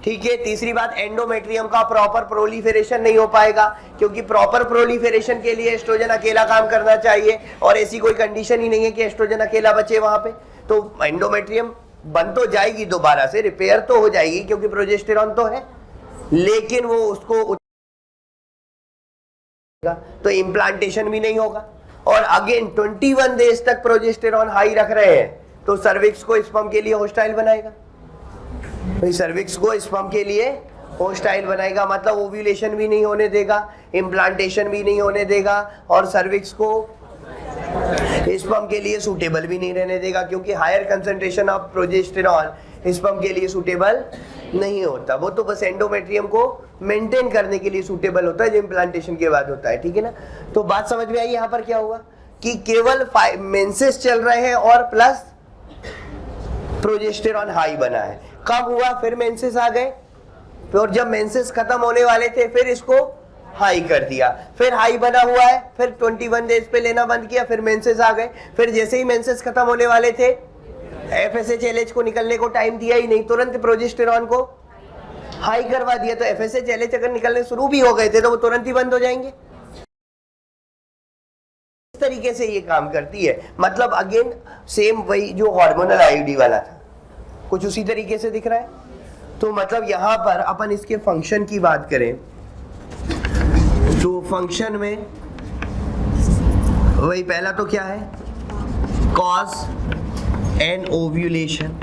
ठीक है। तीसरी बात, एंडोमेट्रियम का प्रॉपर प्रोलिफरेशन नहीं हो पाएगा, क्योंकि प्रॉपर प्रोलिफरेशन के लिए एस्ट्रोजन अकेला काम करना चाहिए और ऐसी कोई कंडीशन ही नहीं है कि एस्ट्रोजन अकेला बचे वहां पे। तो एंडोमेट्रियम बन तो जाएगी, दोबारा से रिपेयर तो हो जाएगी क्योंकि प्रोजेस्टेरॉन तो है, लेकिन वो उसको तो इम्प्लांटेशन भी नहीं होगा। और अगेन 21 डेज तक प्रोजेस्टेरॉन हाई रख रहे हैं तो सर्विक्स को स्पर्म के लिए होस्टाइल बनाएगा। सर्विक्स को स्पर्म के लिए होस्टाइल बनाएगा, मतलब ओव्यूलेशन भी नहीं होने देगा, इम्प्लांटेशन भी नहीं होने देगा और सर्विक्स को स्पर्म के लिए सूटेबल भी नहीं रहने देगा, क्योंकि higher concentration of progesterone sperm के लिए सूटेबल नहीं होता। वो तो बस एंडोमेट्रियम को मेंटेन करने के लिए सूटेबल होता है, जो इम्प्लांटेशन के बाद होता है, ठीक है ना। तो बात समझ में आई यहाँ पर क्या हुआ कि केवल मेंसेस चल रहे हैं और प्लस प्रोजेस्टेरॉन हाई बना है। कब हुआ? फिर मेंसेस आ गए, और जब मेंसेस खत्म होने वाले थे फिर इसको हाई कर दिया, फिर हाई बना हुआ है, फिर 21 डेज पे लेना बंद किया, फिर मेंसेस आ गए। फिर जैसे ही मेंसेस खत्म होने वाले थे FSH LH को निकलने को टाइम दिया ही नहीं, तुरंत प्रोजेस्टेरॉन को हाई करवा दिया। तो FSH LH अगर निकलने शुरू भी हो गए थे तो वो तुरंत ही बंद हो जाएंगे। इस तरीके से ये काम करती है, मतलब अगेन सेम वही जो हार्मोनल IUD वाला था, कुछ उसी तरीके से दिख रहा है। तो मतलब यहां पर अपन इसके फंक्शन की बात करें तो फंक्शन में वही पहला तो क्या है, cause anovulation.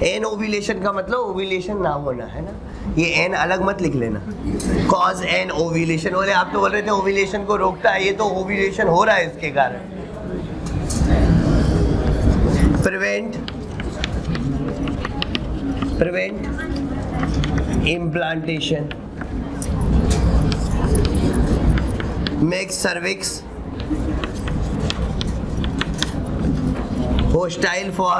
Anovulation का मतलब ओव्यूलेशन ना होना है ना, ये एन अलग मत लिख लेना। कॉज एन ओव्यूलेशन, बोले आप तो बोल रहे थे ओव्यूलेशन को रोकता है, ये तो ओव्यूलेशन हो रहा है इसके कारण। Prevent implantation, make cervix hostile for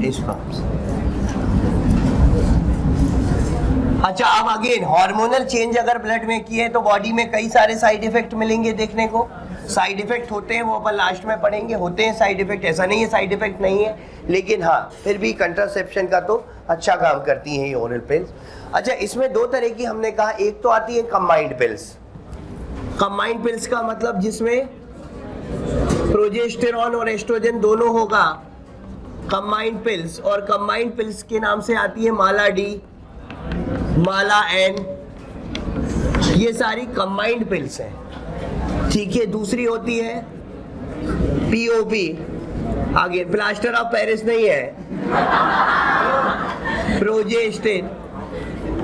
sperms। अच्छा, अब अगेन हार्मोनल चेंज अगर ब्लड में किए तो बॉडी में कई सारे साइड इफेक्ट मिलेंगे देखने को। साइड इफेक्ट होते हैं, वो अपन लास्ट में पढ़ेंगे, होते हैं साइड इफेक्ट, ऐसा नहीं है साइड इफेक्ट नहीं है, लेकिन हाँ फिर भी कंट्रासेप्शन का तो अच्छा काम करती हैं ये ओरल पिल्स। अच्छा, इसमें दो तरह की हमने कहा, एक तो आती है कंबाइंड पिल्स। कंबाइंड पिल्स का मतलब जिसमें प्रोजेस्टेरॉन और एस्ट्रोजन दोनों होगा, कंबाइंड पिल्स। और कंबाइंड पिल्स के नाम से आती है माला डी, माला एन, ये सारी कंबाइंड पिल्स हैं, ठीक है। दूसरी होती है पीओपी, आगे प्लास्टर ऑफ पेरिस नहीं है, प्रोजेस्टेन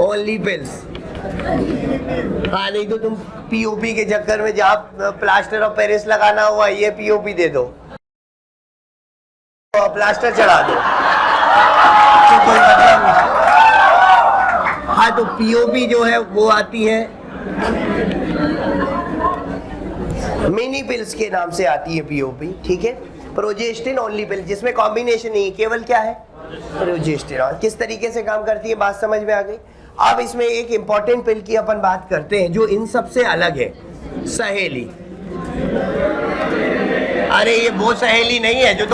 ओनली पिल्स। हाँ, नहीं तो तुम पीओपी के चक्कर में जहाँ प्लास्टर ऑफ पेरिस लगाना हुआ ये पीओपी दे दो, तो प्लास्टर चढ़ा दो, तो कोई मतलब नहीं। हाँ, तो पीओपी जो है वो आती है मिनी पिल्स के नाम से आती है पीओपी, ठीक है। प्रोजेस्टिन ओनली पिल, जिसमें कॉम्बिनेशन नहीं, केवल क्या है प्रोजेस्टेरॉन। किस तरीके से काम करती है बात समझ में आ गई। अब इसमें एक इंपॉर्टेंट पिल की अपन बात करते हैं जो इन सब से अलग है, सहेली। अरे ये वो सहेली नहीं है जो तो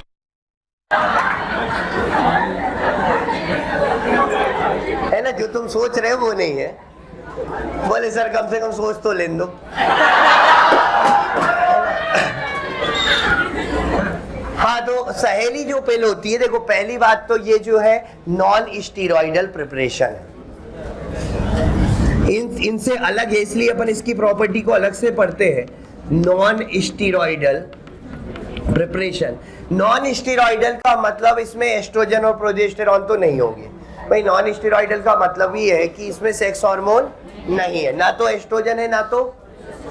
है ना, जो तुम सोच रहे हो वो नहीं है। बोले सर कम से कम सोच तो लेने दो। हाँ, तो सहेली जो पिल होती है, देखो पहली बात तो ये जो है नॉन स्टीरॉइडल प्रिपरेशन है, इनसे अलग है, इसलिए अपन इसकी प्रॉपर्टी को अलग से पढ़ते हैं। नॉन स्टीरॉइडल प्रिपरेशन, नॉन स्टीरॉइडल का मतलब इसमें एस्ट्रोजन और प्रोजेस्टेरॉन तो नहीं होंगे, भाई नॉन स्टेरॉइडल का मतलब ये है कि इसमें सेक्स हार्मोन नहीं है, ना तो एस्ट्रोजन है ना तो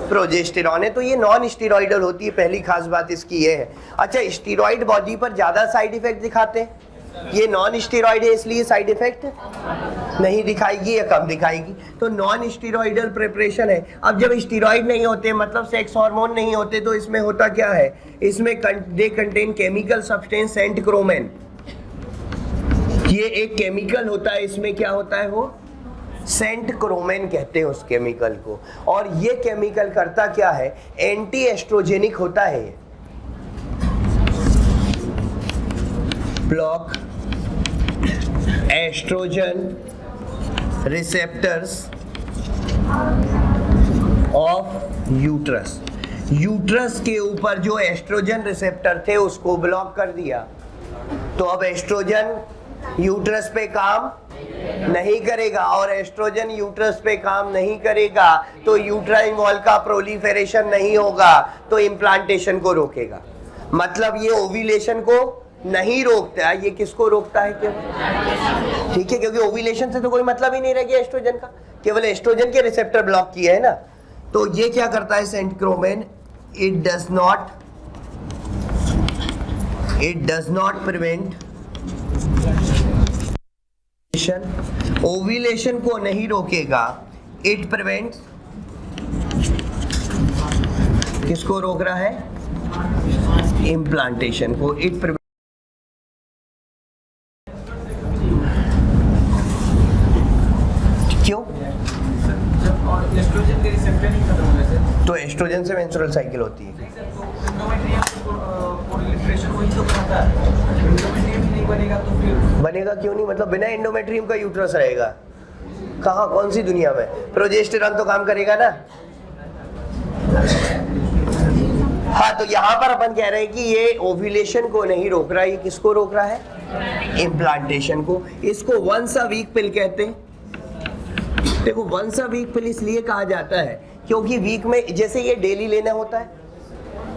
प्रोजेस्टेरॉन है, तो ये नॉन स्टेरॉइडल होती है। पहली खास बात इसकी ये है। अच्छा, स्टेरॉइड बॉडी पर ज्यादा साइड इफेक्ट दिखाते हैं, ये नॉन स्टेरॉइड है इसलिए साइड इफेक्ट नहीं दिखाएगी या कम दिखाएगी। तो नॉन स्टेरॉइडल प्रिपरेशन है। अब जब स्टेरॉइड नहीं होते मतलब सेक्स हार्मोन नहीं होते तो इसमें होता क्या है, इसमें they contain chemical substance centchroman. ये एक केमिकल होता है, इसमें क्या होता है वो सेंट क्रोमेन कहते हैं उस केमिकल को। और ये केमिकल करता क्या है, एंटी एस्ट्रोजेनिक होता है, block estrogen receptors of uterus. Uterus के ऊपर जो एस्ट्रोजन रिसेप्टर थे उसको ब्लॉक कर दिया, तो अब एस्ट्रोजन यूट्रस पे काम नहीं करेगा, और एस्ट्रोजन यूट्रस पे काम नहीं करेगा तो यूट्राइन वॉल का प्रोलिफेरेशन नहीं होगा, तो इम्प्लांटेशन को रोकेगा। मतलब ये ओव्यूलेशन को नहीं रोकता, ये किसको रोकता है केवल, ठीक है, क्योंकि ओव्यूलेशन से तो कोई मतलब ही नहीं रह गया एस्ट्रोजन का, केवल एस्ट्रोजन के रिसेप्टर ब्लॉक किए है ना। तो ये क्या करता है centchroman, it does not prevent ovulation को नहीं रोकेगा, इट प्रिवेंट्स, किसको रोक रहा है, इम्प्लांटेशन को। इट प्रिवेंट, क्यों, एस्ट्रोजन के रिसेप्टर नहीं खत्म हो गए तो एस्ट्रोजन से मेंस्ट्रुअल साइकिल होती है, बनेगा क्यों नहीं, मतलब बिना एंडोमेट्रियम का यूट्रस रहेगा कहाँ, कौन सी दुनिया में, प्रोजेस्टेरॉन तो काम करेगा ना। हाँ, तो यहाँ पर अपन कह रहे हैं कि ये ओव्यूलेशन को नहीं रोक रहा, ये किसको रोक रहा है, इम्प्लांटेशन को। इसको वंस अ वीक पिल कहते हैं। देखो वंस अ वीक पिल इसलिए कहा जाता है क्योंकि वीक में, जैसे ये डेली लेना होता है,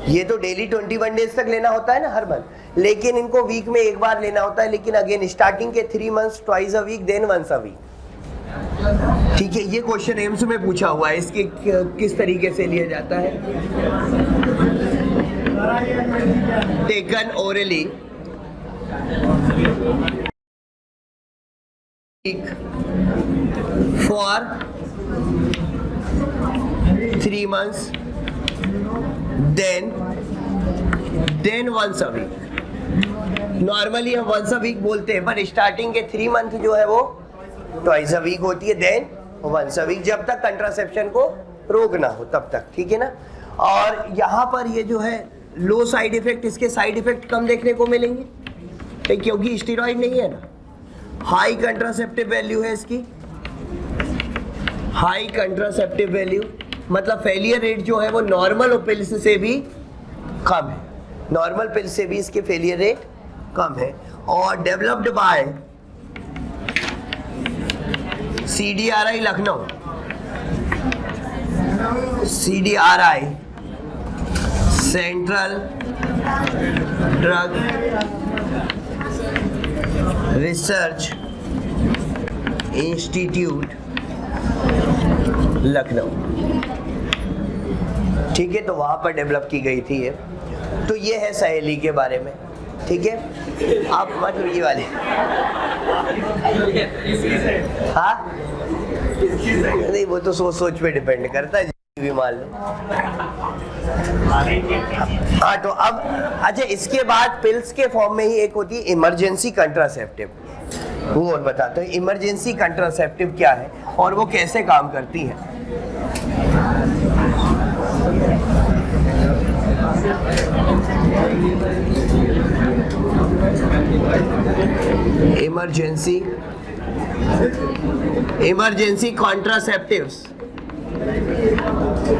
ये तो डेली 21 डेज तक लेना होता है ना हर मंथ, लेकिन इनको वीक में एक बार लेना होता है। लेकिन अगेन स्टार्टिंग के 3 months twice a week, then once a week, ठीक है। ये क्वेश्चन एम्स में पूछा हुआ है, इसके किस तरीके से लिया जाता है, taken orally for 3 months, then once a week. Normally हम वंस अ वीक बोलते हैं, पर स्टार्टिंग के 3 मंथ जो है वो ट्वाइस अ वीक होती है, देन वंस अ वीक, जब तक कंट्रासेप्शन को रोकना हो तब तक, ठीक है ना। और यहाँ पर ये जो है लो साइड इफेक्ट, इसके साइड इफेक्ट कम देखने को मिलेंगे क्योंकि स्टेरॉइड नहीं है ना। हाई कंट्रासेप्टिव वैल्यू है इसकी, हाई कंट्रासेप्टिव वैल्यू, मतलब फेलियर रेट जो है वो नॉर्मल पिल्स से भी कम है, नॉर्मल पिल्स से भी इसके फेलियर रेट कम है। और developed by CDRI Lucknow, CDRI central drug research institute Lucknow, ठीक है। तो वहां पर डेवलप की गई थी ये। तो ये है सहेली के बारे में, ठीक है। आप मतलब ये वाले, हाँ नहीं, वो तो सोच सोच पे डिपेंड करता है, भी मान लो। हाँ, तो अब अच्छा, इसके बाद पिल्स के फॉर्म में ही एक होती है इमरजेंसी कंट्रासेप्टिव, वो और बताते हैं इमरजेंसी कंट्रासेप्टिव क्या है और वो कैसे काम करती है। इमरजेंसी कॉन्ट्रासेप्टिव्स,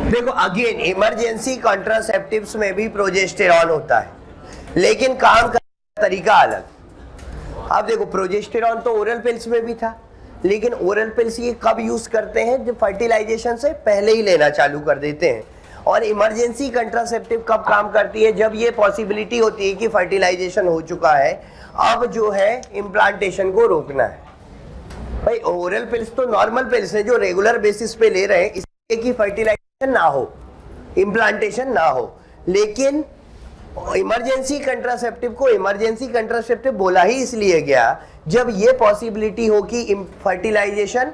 देखो अगेन इमरजेंसी कॉन्ट्रासेप्टिव्स में भी प्रोजेस्टेरॉन होता है, लेकिन काम का तरीका अलग। अब देखो प्रोजेस्टेरॉन तो ओरल पिल्स में भी था, लेकिन ओरल पिल्स ये कब यूज करते हैं, जब फर्टिलाइजेशन से पहले ही लेना चालू कर देते हैं। और इमरजेंसी कंट्रासेप्टिव कब काम करती है, जब ये पॉसिबिलिटी होती है कि फर्टिलाइजेशन हो चुका है, अब जो है इम्प्लांटेशन को रोकना है। भाई ओरल पिल्स तो नॉर्मल पिल्स है जो रेगुलर बेसिस पे ले रहे हैं, इसलिए कि फर्टिलाइजेशन ना हो, इम्प्लांटेशन ना हो। लेकिन इमरजेंसी कंट्रासेप्टिव को इमरजेंसी कंट्रासेप्टिव बोला ही इसलिए गया जब ये पॉसिबिलिटी हो कि फर्टिलाइजेशन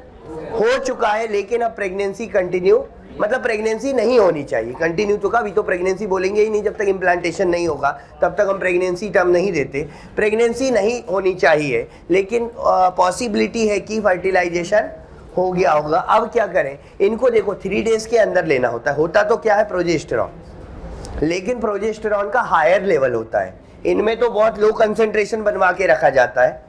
हो चुका है लेकिन अब प्रेगनेंसी कंटिन्यू, मतलब प्रेगनेंसी नहीं होनी चाहिए। कंटिन्यू तो कभी तो प्रेगनेंसी बोलेंगे ही नहीं, जब तक इम्प्लांटेशन नहीं होगा तब तक हम प्रेगनेंसी टर्म नहीं देते। प्रेगनेंसी नहीं होनी चाहिए लेकिन पॉसिबिलिटी है कि फर्टिलाइजेशन हो गया होगा। अब क्या करें, इनको देखो 3 डेज के अंदर लेना होता है। होता तो क्या है, प्रोजेस्टेरॉन, लेकिन प्रोजेस्टेरॉन का हायर लेवल होता है। इनमें तो बहुत लो कंसेंट्रेशन बनवा के रखा जाता है,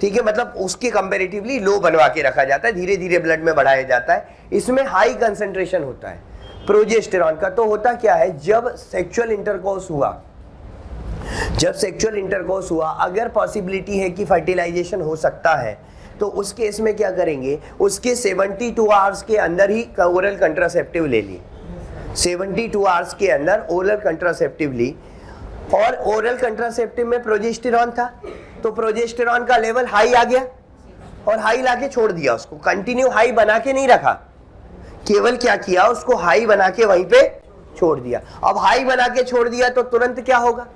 ठीक है, मतलब उसके कंपैरेटिवली लो बनवा के रखा जाता है, धीरे धीरे ब्लड में बढ़ाया जाता है। इसमें हाई कंसेंट्रेशन होता है प्रोजेस्टेरॉन का। तो होता क्या है, जब सेक्सुअल इंटरकोर्स हुआ, अगर पॉसिबिलिटी है कि फर्टिलाइजेशन हो सकता है तो उस केस में क्या करेंगे, उसके 72 आवर्स के अंदर ही ओरल कंट्रासेप्टिव ले लिए, 72 आवर्स के अंदर ओरल कंट्रासेप्टिव ली। और ओरल कंट्रासेप्टिव में प्रोजेस्टेरॉन था तो प्रोजेस्टेरॉन का लेवल हाई आ गया और हाई लाके छोड़ दिया, उसको कंटिन्यू हाई बना के नहीं रखा, केवल क्या किया, उसको हाई बना के वहीं पे छोड़ दिया। अब हाई बना के छोड़ दिया तो तुरंत क्या होगा,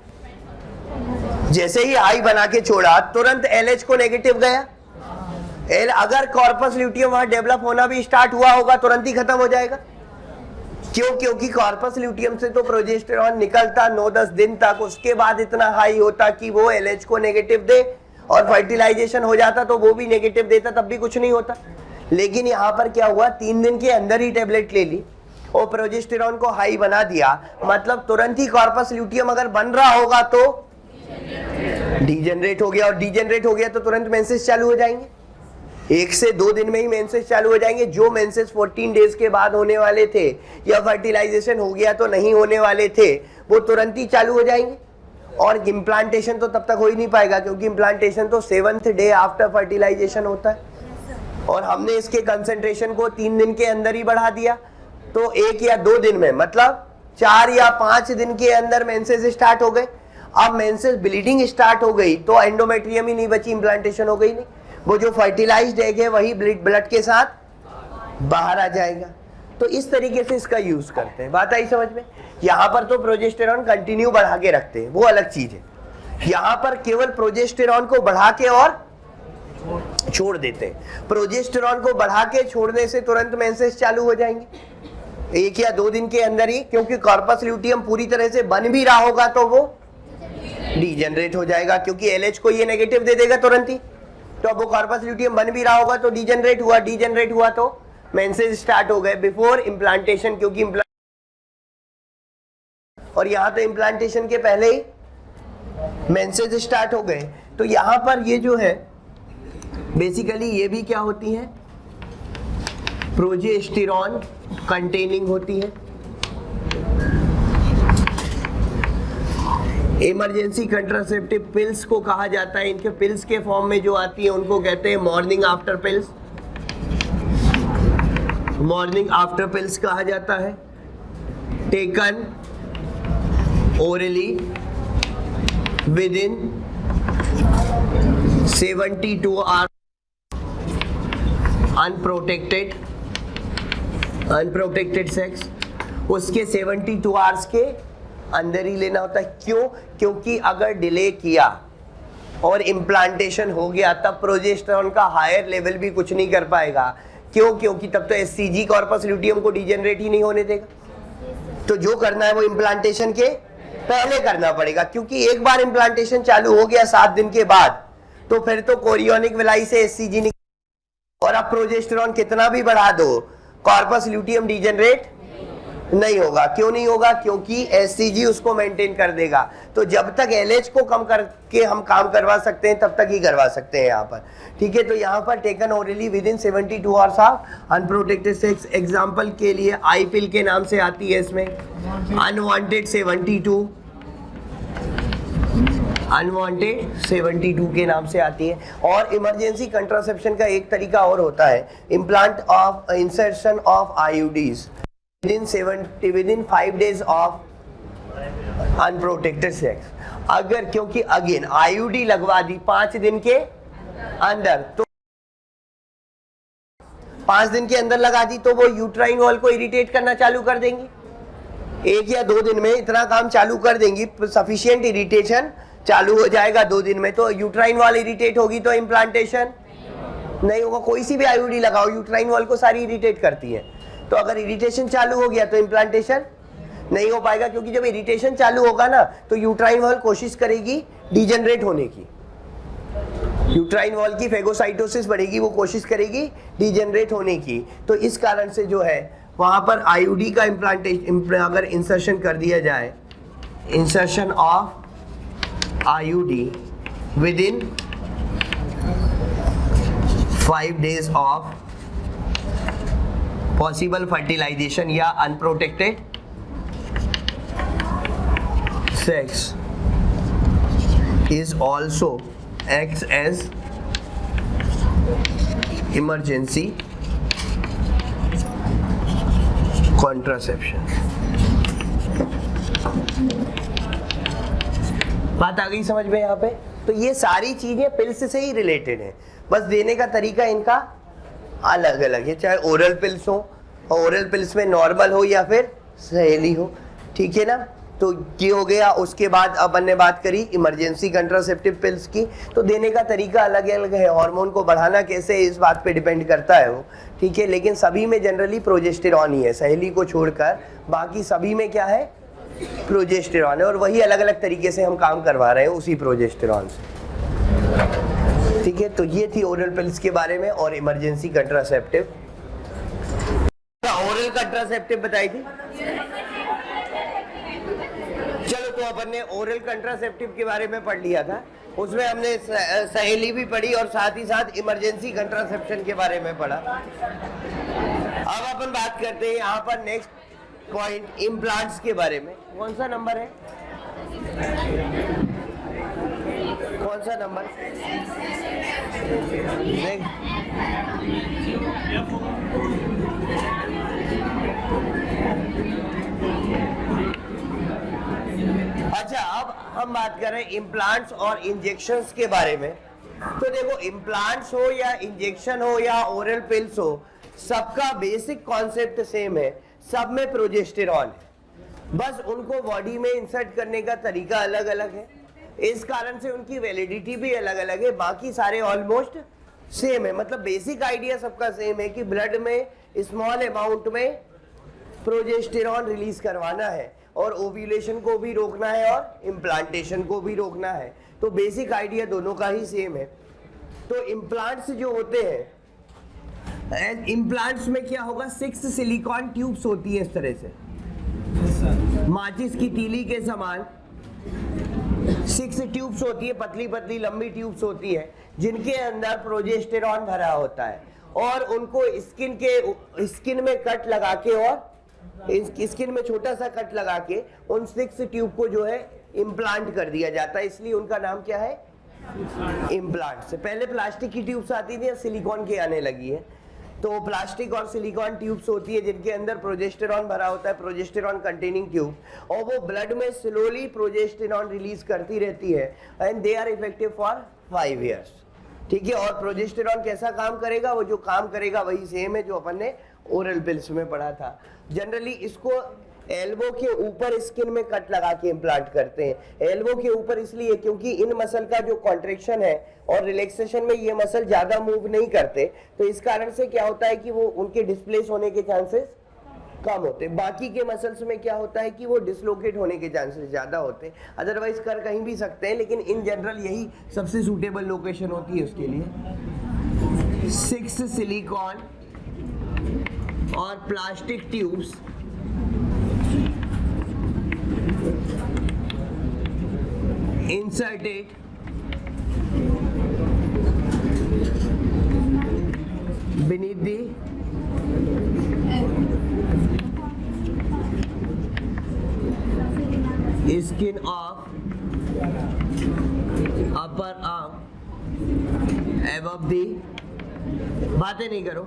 जैसे ही हाई बना के छोड़ा तुरंत LH को नेगेटिव गया। अगर कॉर्पस ल्यूटियम वहां डेवलप होना भी स्टार्ट हुआ होगा तुरंत ही खत्म हो जाएगा। क्यों, क्योंकि कॉर्पस ल्यूटियम से तो प्रोजेस्टेरॉन निकलता 9-10 दिन तक, उसके बाद इतना हाई होता कि वो LH को नेगेटिव दे, और फर्टिलाइजेशन हो जाता तो वो भी नेगेटिव देता, तब भी कुछ नहीं होता। लेकिन यहाँ पर क्या हुआ, 3 दिन के अंदर ही टेबलेट ले ली और प्रोजेस्टेरॉन को हाई बना दिया, मतलब तुरंत ही कॉर्पस ल्यूटियम अगर बन रहा होगा तो डीजेनरेट हो गया, और डीजेनरेट हो गया तो तुरंत मेंसेस चालू हो जाएंगे, 1 से 2 दिन में ही मेंसेस चालू हो जाएंगे। जो मेंसेस 14 डेज के बाद होने वाले थे या फर्टिलाइजेशन हो गया तो नहीं होने वाले थे, वो तुरंत ही चालू हो जाएंगे। और इम्प्लांटेशन तो तब तक हो ही नहीं पाएगा क्योंकि इम्प्लांटेशन तो 7th डे आफ्टर फर्टिलाइजेशन होता है, और हमने इसके कंसेंट्रेशन को 3 दिन के अंदर ही बढ़ा दिया, तो 1 या 2 दिन में, मतलब 4 या 5 दिन के अंदर मेंसेस स्टार्ट हो गए। अब मेंसेस ब्लीडिंग स्टार्ट हो गई तो एंडोमेट्रियम ही नहीं बची, इम्प्लांटेशन हो गई नहीं, वो जो फर्टिलाइज्ड एग है वही ब्लड के साथ बाहर आ जाएगा। तो इस तरीके से इसका यूज करते हैं। बात आई समझ में? यहाँ पर तो प्रोजेस्टेरॉन कंटिन्यू बढ़ा के रखते हैं, वो अलग चीज है। यहाँ पर केवल प्रोजेस्टेरॉन को बढ़ा के और छोड़ देते हैं। प्रोजेस्टेरॉन को बढ़ा के छोड़ने से तुरंत मेंसेस चालू हो जाएंगे 1 या 2 दिन के अंदर ही, क्योंकि कॉर्पस ल्यूटियम पूरी तरह से बन भी रहा होगा तो वो डीजेनरेट हो जाएगा, क्योंकि LH को ये नेगेटिव दे देगा तुरंत ही। तो अब वो कॉर्पस ल्यूटियम बन भी रहा होगा तो डीजेनरेट हुआ तो मेंसेस स्टार्ट हो गए बिफोर इम्प्लांटेशन, क्योंकि और यहाँ तो इम्प्लांटेशन के पहले ही मेंसेस स्टार्ट हो गए। तो यहाँ पर ये जो है बेसिकली ये भी क्या होती है, प्रोजेस्टेरॉन कंटेनिंग होती है। इमरजेंसी कंट्रासेप्टिव पिल्स को कहा जाता है, इनके पिल्स के फॉर्म में जो आती है उनको कहते हैं morning after pills, morning after pills कहा जाता है। Taken orally with in 72 hours, unprotected sex, उसके 72 आवर्स के अंदर ही लेना होता है। क्यों? क्योंकि अगर डिले किया और इम्प्लांटेशन हो गया तब प्रोजेस्टेरॉन का हायर लेवल भी कुछ नहीं कर पाएगा। क्यों? क्योंकि तब तो SCG कॉर्पस ल्यूटियम को डीजेनरेट ही नहीं होने देगा। तो जो करना है वो इम्प्लांटेशन के पहले करना पड़ेगा, क्योंकि एक बार इम्प्लांटेशन चालू हो गया 7 दिन के बाद तो फिर तो कोरियोनिक विलाई से SCG निकल, और अब प्रोजेस्टेरॉन कितना भी बढ़ा दो कॉर्पस ल्यूटियम डीजेनरेट नहीं होगा। क्यों नहीं होगा? क्योंकि SCG उसको मेंटेन कर देगा। तो जब तक LH को कम करके हम काम करवा सकते हैं तब तक ही करवा सकते हैं यहाँ पर, ठीक है। तो यहाँ पर taken orally with in 72 hours of unprotected sex, example के लिए आई पिल के नाम से आती है, इसमें अनवांटेड 72 के नाम से आती है। और इमरजेंसी कंट्रासेप्शन का एक तरीका और होता है, implant of insertion of IUDs within 5 days of unprotected sex। अगर क्योंकि अगेन IUD लगवा दी 5 दिन के अंदर तो 5 दिन के अंदर लगा दी तो वो यूट्राइन वॉल को इरिटेट करना चालू कर देंगी। 1 या 2 दिन में इतना काम चालू कर देंगी, सफिशिएंट इरिटेशन चालू हो जाएगा 2 दिन में। तो यूट्राइन वॉल इरिटेट होगी तो इम्प्लांटेशन नहीं होगा। कोई सी भी आईयूडी लगाओ, यूट्राइन वॉल को सारी इरिटेट करती है। तो अगर इरिटेशन चालू हो गया तो इम्प्लांटेशन नहीं हो पाएगा, क्योंकि जब इरिटेशन चालू होगा ना तो यूट्राइन वॉल कोशिश करेगी डिजेनरेट होने की। यूट्राइन वॉल की फेगोसाइटोसिस बढ़ेगी, वो कोशिश करेगी डिजेनरेट होने की। तो इस कारण से जो है वहां पर आईयूडी का इम्प्लांटेशन अगर इंसर्शन कर दिया जाए, insertion of IUD within 5 days of possible fertilization या unprotected sex is also acts as emergency contraception। बात आ गई समझ में यहाँ पे? तो ये सारी चीजें पिल्स से ही रिलेटेड है, बस देने का तरीका इनका अलग अलग है। चाहे ओरल पिल्स हो, ओरल पिल्स में नॉर्मल हो या फिर सहेली हो, ठीक है ना। तो ये हो गया। उसके बाद अपन ने बात करी इमरजेंसी कंट्रासेप्टिव पिल्स की। तो देने का तरीका अलग अलग है, हार्मोन को बढ़ाना कैसे इस बात पे डिपेंड करता है वो, ठीक है। लेकिन सभी में जनरली प्रोजेस्टेरॉन ही है, सहेली को छोड़कर बाकी सभी में क्या है, प्रोजेस्टेरॉन है। और वही अलग अलग तरीके से हम काम करवा रहे हैं उसी प्रोजेस्टेरॉन से, ठीक है। तो ये थी ओरल पिल्स के बारे में और इमरजेंसी कंट्रासेप्टिव। ओरल कंट्रासेप्टिव बताई थी। चलो, तो अपन ने ओरल कंट्रासेप्टिव के बारे में पढ़ लिया था, उसमें हमने सहेली भी पढ़ी और साथ ही साथ इमरजेंसी कंट्रासेप्शन के बारे में पढ़ा। अब अपन बात करते हैं यहाँ पर नेक्स्ट पॉइंट इम्प्लांट्स के बारे में। कौन सा नंबर है, कौन सा नंबर? अच्छा, अब हम बात कर रहे हैं इम्प्लांट्स और इंजेक्शंस के बारे में। तो देखो, इम्प्लांट्स हो या इंजेक्शन हो या ओरल पिल्स हो, सबका बेसिक कॉन्सेप्ट सेम है, सब में प्रोजेस्टेरॉन है, बस उनको बॉडी में इंसर्ट करने का तरीका अलग अलग है। इस कारण से उनकी वैलिडिटी भी अलग अलग है, बाकी सारे ऑलमोस्ट सेम है। मतलब बेसिक आइडिया सबका सेम है कि ब्लड में स्मॉल अमाउंट में प्रोजेस्टेरॉन रिलीज करवाना है और ओव्यूलेशन को भी रोकना है और इम्प्लांटेशन को भी रोकना है। तो बेसिक आइडिया दोनों का ही सेम है। तो इम्प्लांट्स जो होते हैं, इम्प्लांट्स में क्या होगा, 6 सिलिकॉन ट्यूब्स होती है इस तरह से, माचिस की तीली के समान 6 ट्यूब्स होती है, पतली पतली लंबी ट्यूब्स होती है, जिनके अंदर प्रोजेस्टेरॉन भरा होता है। और उनको स्किन में कट लगा के और स्किन में छोटा सा कट लगा के उन 6 ट्यूब को जो है इम्प्लांट कर दिया जाता है, इसलिए उनका नाम क्या है, इम्प्लांट। से पहले प्लास्टिक की ट्यूब्स आती थी, सिलिकॉन की आने लगी है। तो प्लास्टिक और सिलिकॉन ट्यूब्स होती है जिनके अंदर प्रोजेस्टेरॉन भरा होता है, प्रोजेस्टेरॉन कंटेनिंग ट्यूब, और वो ब्लड में स्लोली प्रोजेस्टेरॉन रिलीज करती रहती है and they are effective for 5 years, ठीक है। और प्रोजेस्टेरॉन कैसा काम करेगा, वो जो काम करेगा वही सेम है जो अपन ने ओरल पिल्स में पढ़ा था। जनरली इसको एल्बो के ऊपर स्किन में कट लगा के इम्प्लांट करते हैं। एल्बो के ऊपर इसलिए क्योंकि इन मसल का जो कॉन्ट्रैक्शन है और रिलैक्सेशन में ये मसल ज्यादा मूव नहीं करते, तो इस कारण से क्या होता है कि वो उनके डिस्प्लेस होने के चांसेस कम होते हैं। बाकी के मसल्स में क्या होता है कि वो डिसलोकेट होने के चांसेस ज्यादा होते हैं। अदरवाइज कर कहीं भी सकते हैं, लेकिन इन जनरल यही सबसे सूटेबल लोकेशन होती है उसके लिए। 6 सिलिकॉन और plastic tubes inserted beneath the skin of upper arm above the, बातें नहीं करो,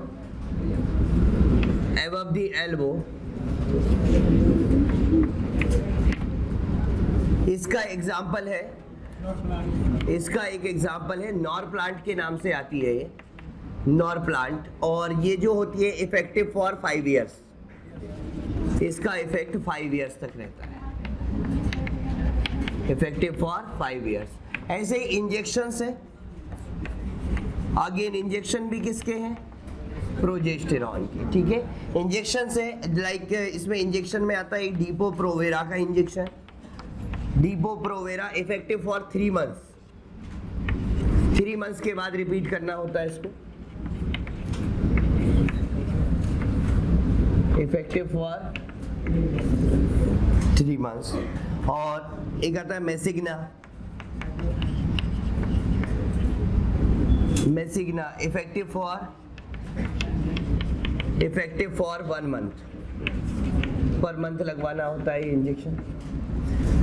above the elbow। इसका एग्जाम्पल है, इसका एक एग्जाम्पल है, नॉर प्लांट के नाम से आती है ये। नॉर प्लांट, और ये जो होती है इफेक्टिव फॉर 5 इयर्स, इसका इफेक्ट 5 इयर्स तक रहता है, इफेक्टिव फॉर 5 इयर्स। ऐसे इंजेक्शन है, अगेन इंजेक्शन भी किसके हैं, प्रोजेस्टेरॉन के, ठीक है। इंजेक्शन से लाइक इसमें इंजेक्शन में आता है डीपो प्रोवेरा का injection, depot Provera effective for 3 months, 3 months के बाद रिपीट करना होता है इसको, इफेक्टिव फॉर 3 मंथ्स। और एक आता है Mesigyna, Mesigyna effective for 1 month, per month लगवाना होता है इंजेक्शन,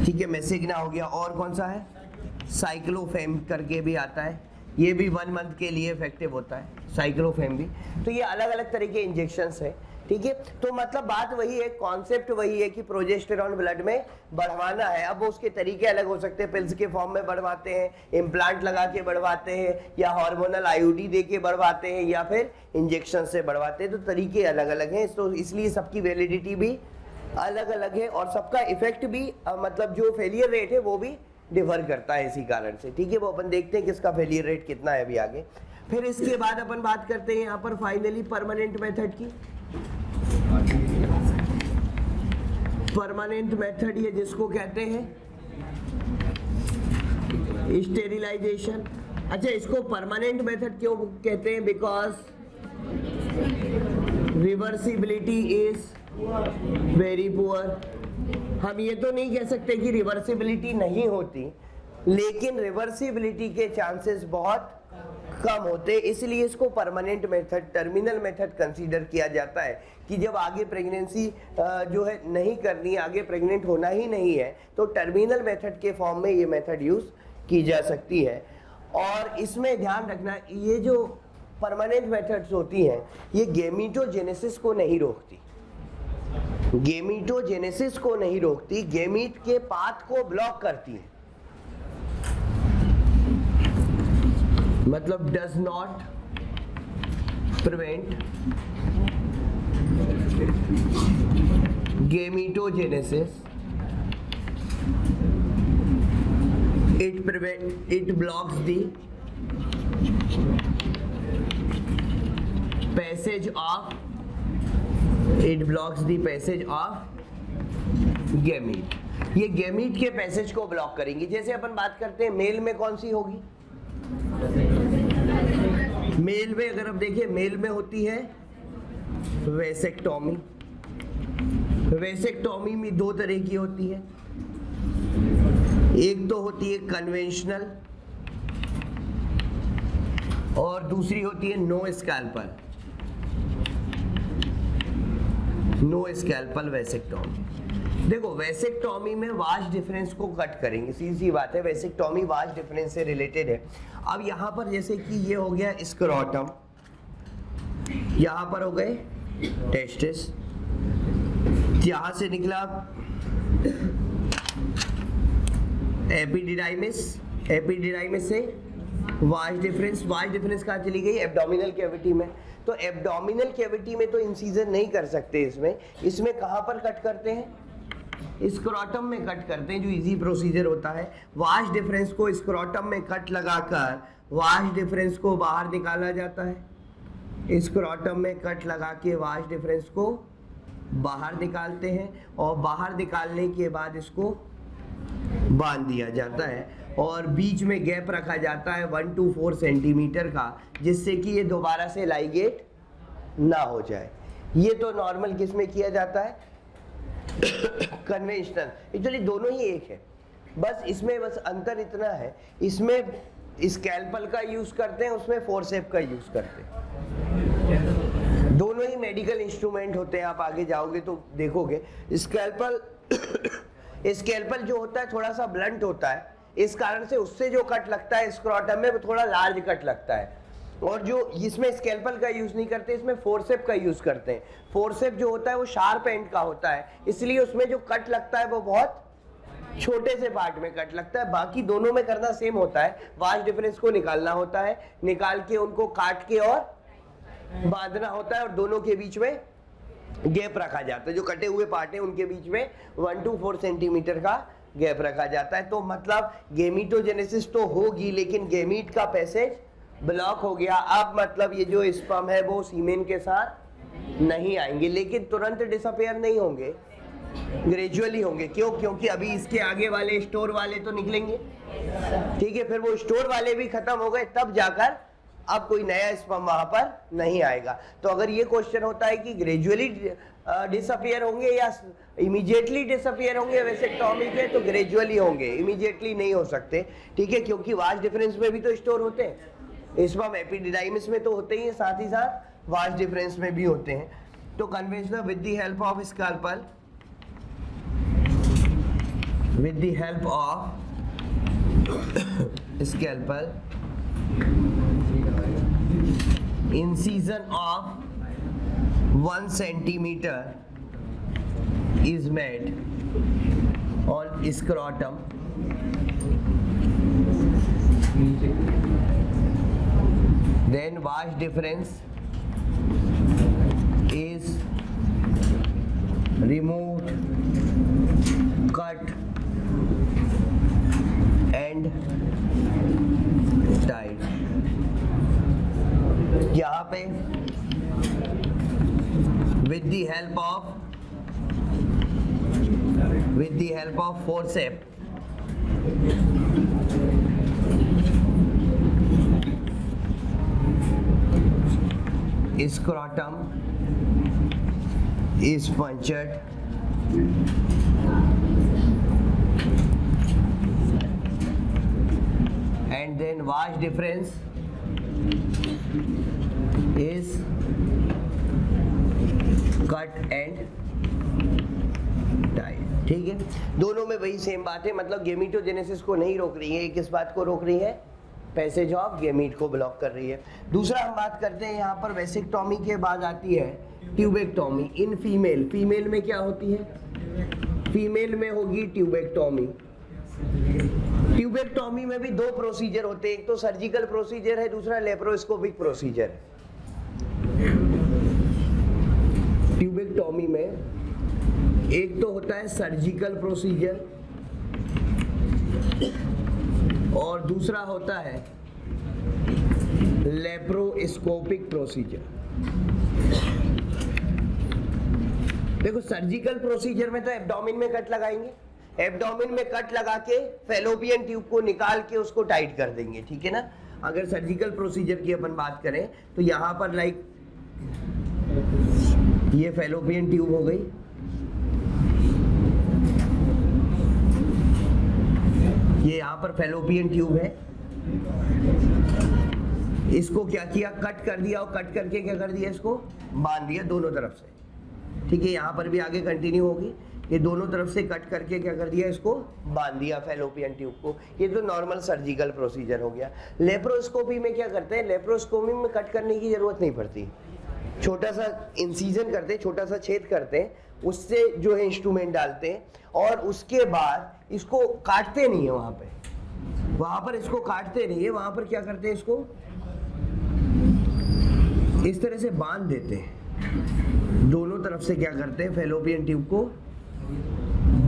ठीक है। मेसिग्ना हो गया, और कौन सा है, साइक्लोफेम करके भी आता है, ये भी 1 मंथ के लिए इफेक्टिव होता है, साइक्लोफेम भी। तो ये अलग अलग तरह के इंजेक्शंस है, ठीक है। तो मतलब बात वही है, कॉन्सेप्ट वही है कि प्रोजेस्टेरॉन ब्लड में बढ़वाना है। अब उसके तरीके अलग हो सकते हैं, पिल्स के फॉर्म में बढ़वाते हैं, इम्प्लांट लगा के बढ़वाते हैं, या हार्मोनल आईयूडी दे के बढ़वाते हैं, या फिर इंजेक्शन से बढ़वाते हैं। तो तरीके अलग अलग हैं, तो इसलिए सबकी वैलिडिटी भी अलग अलग है, और सबका इफेक्ट भी मतलब जो फेलियर रेट है वो भी डिफर करता है इसी कारण से, ठीक है। वो अपन देखते हैं किसका फेलियर रेट कितना है अभी आगे। फिर इसके बाद अपन बात करते हैं यहाँ पर फाइनली परमानेंट मेथड की। परमानेंट मेथड ये जिसको कहते हैं स्टेरिलाइजेशन। अच्छा, इसको परमानेंट मेथड क्यों कहते हैं, because reversibility is very poor. हम ये तो नहीं कह सकते कि रिवर्सिबिलिटी नहीं होती, लेकिन रिवर्सिबिलिटी के चांसेस बहुत कम होते, इसलिए इसको permanent method, terminal method consider किया जाता है कि जब आगे प्रेगनेंसी जो है नहीं करनी, आगे प्रेग्नेंट होना ही नहीं है, तो टर्मिनल मेथड के फॉर्म में ये मेथड यूज की जा सकती है। और इसमें ध्यान रखना, ये जो परमानेंट मेथड्स होती हैं ये गेमीटोजेनेसिस को नहीं रोकती, गेमीटोजेनेसिस को नहीं रोकती, गेमीट के पाथ को ब्लॉक करती है, मतलब does not prevent gametogenesis, it blocks the passage of gamete. ये गैमीट के पैसेज को ब्लॉक करेंगी। जैसे अपन बात करते हैं मेल में कौन सी होगी, मेल में अगर आप देखिए, मेल में होती है वेसेक्टोमी। वेसेक्टोमी में 2 तरह की होती है, एक तो होती है कन्वेंशनल और दूसरी होती है no scalpel, no scalpel vasectomy. देखो, वेसेक्टोमी में वास्ट डिफरेंस को कट करेंगे, सीधी बात है, वेसेक्टोमी वास्ट डिफरेंस से रिलेटेड है। अब यहाँ पर जैसे कि ये हो गया स्क्रोटम, यहाँ पर हो गए टेस्टिस, यहाँ से निकला एपिडिडाइमिस, एपिडिडाइमिस से वास्ट डिफरेंस, वास्ट डिफरेंस कहाँ चली गई, एब्डोमिनल कैविटी में। तो एब्डोमिनल कैविटी में तो इंसीजन नहीं कर सकते, इसमें कहाँ पर कट करते हैं, स्क्रोटम में कट करते हैं, जो इजी प्रोसीजर होता है। वास्ट डिफरेंस को स्क्रोटम में कट लगाकर वास्ट डिफरेंस को बाहर निकाला जाता है, स्क्रोटम में कट लगा के वास्ट डिफरेंस को बाहर निकालते हैं, और बाहर निकालने के बाद इसको बांध दिया जाता है, और बीच में गैप रखा जाता है 1 to 4 सेंटीमीटर का, जिससे कि ये दोबारा से लाइगेट ना हो जाए। ये तो नॉर्मल किस में किया जाता है, कन्वेंशनल। एक्चुअली दोनों ही एक है, बस इसमें बस अंतर इतना है, इसमें स्कैल्पल का यूज करते हैं, उसमें फोर्सेप का यूज करते हैं। दोनों ही मेडिकल इंस्ट्रूमेंट होते हैं, आप आगे जाओगे तो देखोगे। स्कैल्पल जो होता है थोड़ा सा ब्लंट होता है, इस कारण से उससे जो कट लगता है स्क्रोटम में वो थोड़ा लार्ज कट लगता है, और जो इसमें स्कैल्पल का यूज नहीं करते, इसमें फोर्सेप का यूज करते हैं। फोर्सेप जो होता है वो शार्प एंड का होता है, इसलिए उसमें जो कट लगता है वो बहुत छोटे से पार्ट में कट लगता है। बाकी दोनों में करना सेम होता है, वास्ट डिफरेंस को निकालना होता है, निकाल के उनको काट के और बांधना होता है और दोनों के बीच में गैप रखा जाता है। जो कटे हुए पार्ट हैं उनके बीच में 1 to 4 सेंटीमीटर का गैप रखा जाता है। तो मतलब गेमीटोजेनेसिस तो होगी, लेकिन गेमीट का पैसेज ब्लॉक हो गया। अब मतलब ये जो स्पर्म है वो सीमेन के साथ नहीं आएंगे, लेकिन तुरंत डिसअपेयर नहीं होंगे, ग्रेजुअली होंगे। क्यों? क्योंकि अभी इसके आगे वाले स्टोर वाले तो निकलेंगे, ठीक है, फिर वो स्टोर वाले भी खत्म हो गए, तब जाकर अब कोई नया स्पर्म वहां पर नहीं आएगा। तो अगर ये क्वेश्चन होता है कि ग्रेजुअली डिसअपियर होंगे या इमीडिएटली डिसअपियर होंगे वेसेक्टोमी के, तो ग्रेजुअली होंगे, इमीडिएटली नहीं हो सकते, ठीक है, क्योंकि वास्ट डिफरेंस में भी तो स्टोर होते हैं। स्पर्म एपिडिडाइमिस में तो होते ही हैं, साथ ही साथ वास्ट डिफरेंस में भी होते हैं। तो conventional with the help of scalpel, with the help of scalpel, incision of 1 centimeter is made on scrotum, then wash difference is removed, cut and tied। यहाँ पे with the help of forceps scrotum is punctured and then wash difference is cut and tied। ठीक है, दोनों में वही same बात है, मतलब गेमीटोजेनेसिस को नहीं रोक रही है, ये किस बात को रोक रही है? पैसेज ऑफ गेमीट को ब्लॉक कर रही है। दूसरा हम बात करते हैं यहाँ पर वेसेक्टोमी के बाद आती है ट्यूबेक्टोमी इन फीमेल। फीमेल में क्या होती है? फीमेल में होगी ट्यूबेक्टोमी। ट्यूबेक्टोमी में भी दो प्रोसीजर होते हैं, एक तो सर्जिकल प्रोसीजर है, दूसरा लेप्रोस्कोपिक प्रोसीजर है। ट्यूबेक्टोमी में एक तो होता है सर्जिकल प्रोसीजर और दूसरा होता है लेप्रोस्कोपिक प्रोसीजर। देखो सर्जिकल प्रोसीजर में तो एब्डोमेन में कट लगाएंगे, एब्डोमेन में कट लगा के फैलोपियन ट्यूब को निकाल के उसको टाइट कर देंगे, ठीक है ना। अगर सर्जिकल प्रोसीजर की अपन बात करें तो यहाँ पर लाइक ये फैलोपियन ट्यूब हो गई, ये यहाँ पर फैलोपियन ट्यूब है, इसको क्या किया? कट कर दिया, और कट करके क्या कर दिया? इसको बांध दिया दोनों तरफ से, ठीक है। यहाँ पर भी आगे कंटिन्यू होगी, ये दोनों तरफ से कट करके क्या कर दिया? इसको बांध दिया फैलोपियन ट्यूब को। ये तो नॉर्मल सर्जिकल प्रोसीजर हो गया। लेप्रोस्कोपी में क्या करते हैं? लेप्रोस्कोपी में कट करने की जरूरत नहीं पड़ती, छोटा सा इंसिजन करते हैं, छोटा सा छेद करते हैं, उससे जो है इंस्ट्रूमेंट डालते हैं और उसके बाद इसको काटते नहीं है। वहां पर इसको काटते नहीं है, वहां पर क्या करते हैं? इसको इस तरह से बांध देते हैं, दोनों तरफ से क्या करते हैं? फैलोपियन ट्यूब को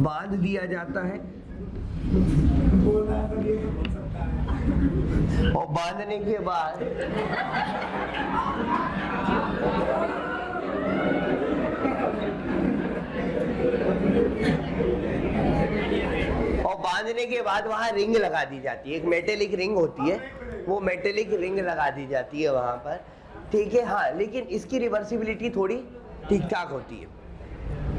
बांध दिया जाता है और बांधने के बाद वहां रिंग लगा दी जाती है, एक मेटेलिक रिंग होती है, वो मेटेलिक रिंग लगा दी जाती है वहां पर, ठीक है। हाँ, लेकिन इसकी रिवर्सिबिलिटी थोड़ी ठीक ठाक होती है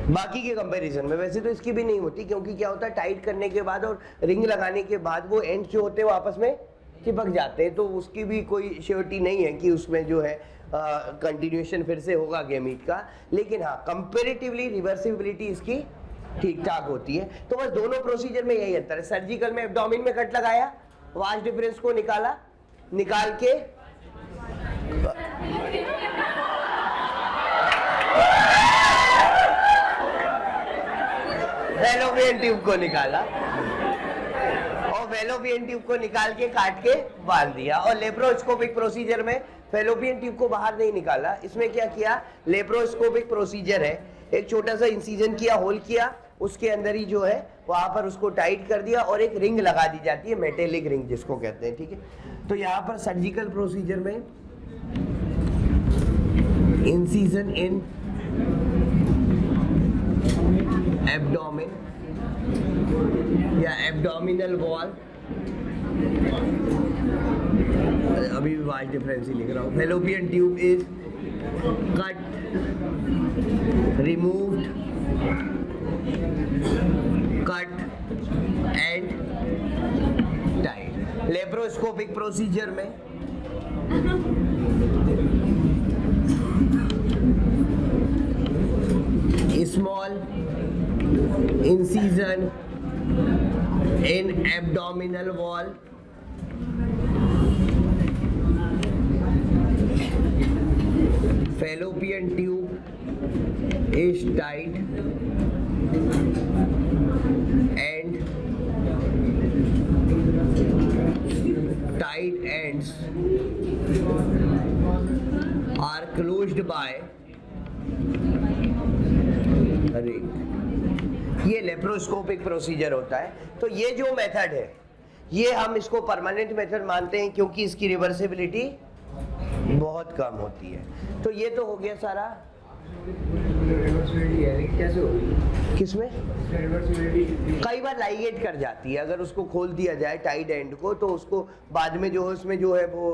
बाकी के कंपैरिजन में। वैसे तो इसकी भी नहीं होती, क्योंकि क्या होता है? टाइट करने के बाद और रिंग लगाने के बाद वो एंड जो होते हैं वो आपस में चिपक जाते हैं, तो उसकी भी कोई श्योरिटी नहीं है कि उसमें जो है कंटिन्यूएशन फिर से होगा गेमीट का। लेकिन हाँ, कंपैरेटिवली रिवर्सिबिलिटी इसकी ठीक ठाक होती है। तो बस दोनों प्रोसीजर में यही अंतर है। सर्जिकल में एब्डोमेन में कट लगाया, वास्ट डिफरेंस को निकाला, निकाल के फैलोपियन ट्यूब को निकाला और फैलोपियन ट्यूब को निकाल के काट के बांध दिया। और लेप्रोस्कोपिक प्रोसीजर में फेलोपियन ट्यूब को बाहर नहीं निकाला, इसमें क्या किया, लेप्रोस्कोपिक प्रोसीजर है, एक छोटा सा इंसिजन किया, होल किया, उसके अंदर ही जो है वहां पर उसको टाइट कर दिया और एक रिंग लगा दी जाती है, मेटेलिक रिंग जिसको कहते हैं, ठीक है। तो यहाँ पर सर्जिकल प्रोसीजर में इंसिजन इन एब्डोमेन या एब्डोमिनल वॉल, अभी भी वाइज डिफरेंस ही लिख रहा हूँ, fallopian tube is cut, removed, cut and tight. Laparoscopic procedure में small incision in abdominal wall, fallopian tube is tight and tight ends are closed by ring। ये laparoscopic procedure होता है। तो ये जो मेथड है ये हम इसको परमानेंट मेथड मानते हैं क्योंकि इसकी रिवर्सिबिलिटी बहुत कम होती है। तो ये तो हो गया सारा। कैसे होगी? किसमें? कई बार लाइगेट कर जाती है, अगर उसको खोल दिया जाए टाइट एंड को तो उसको बाद में जो है उसमें जो है वो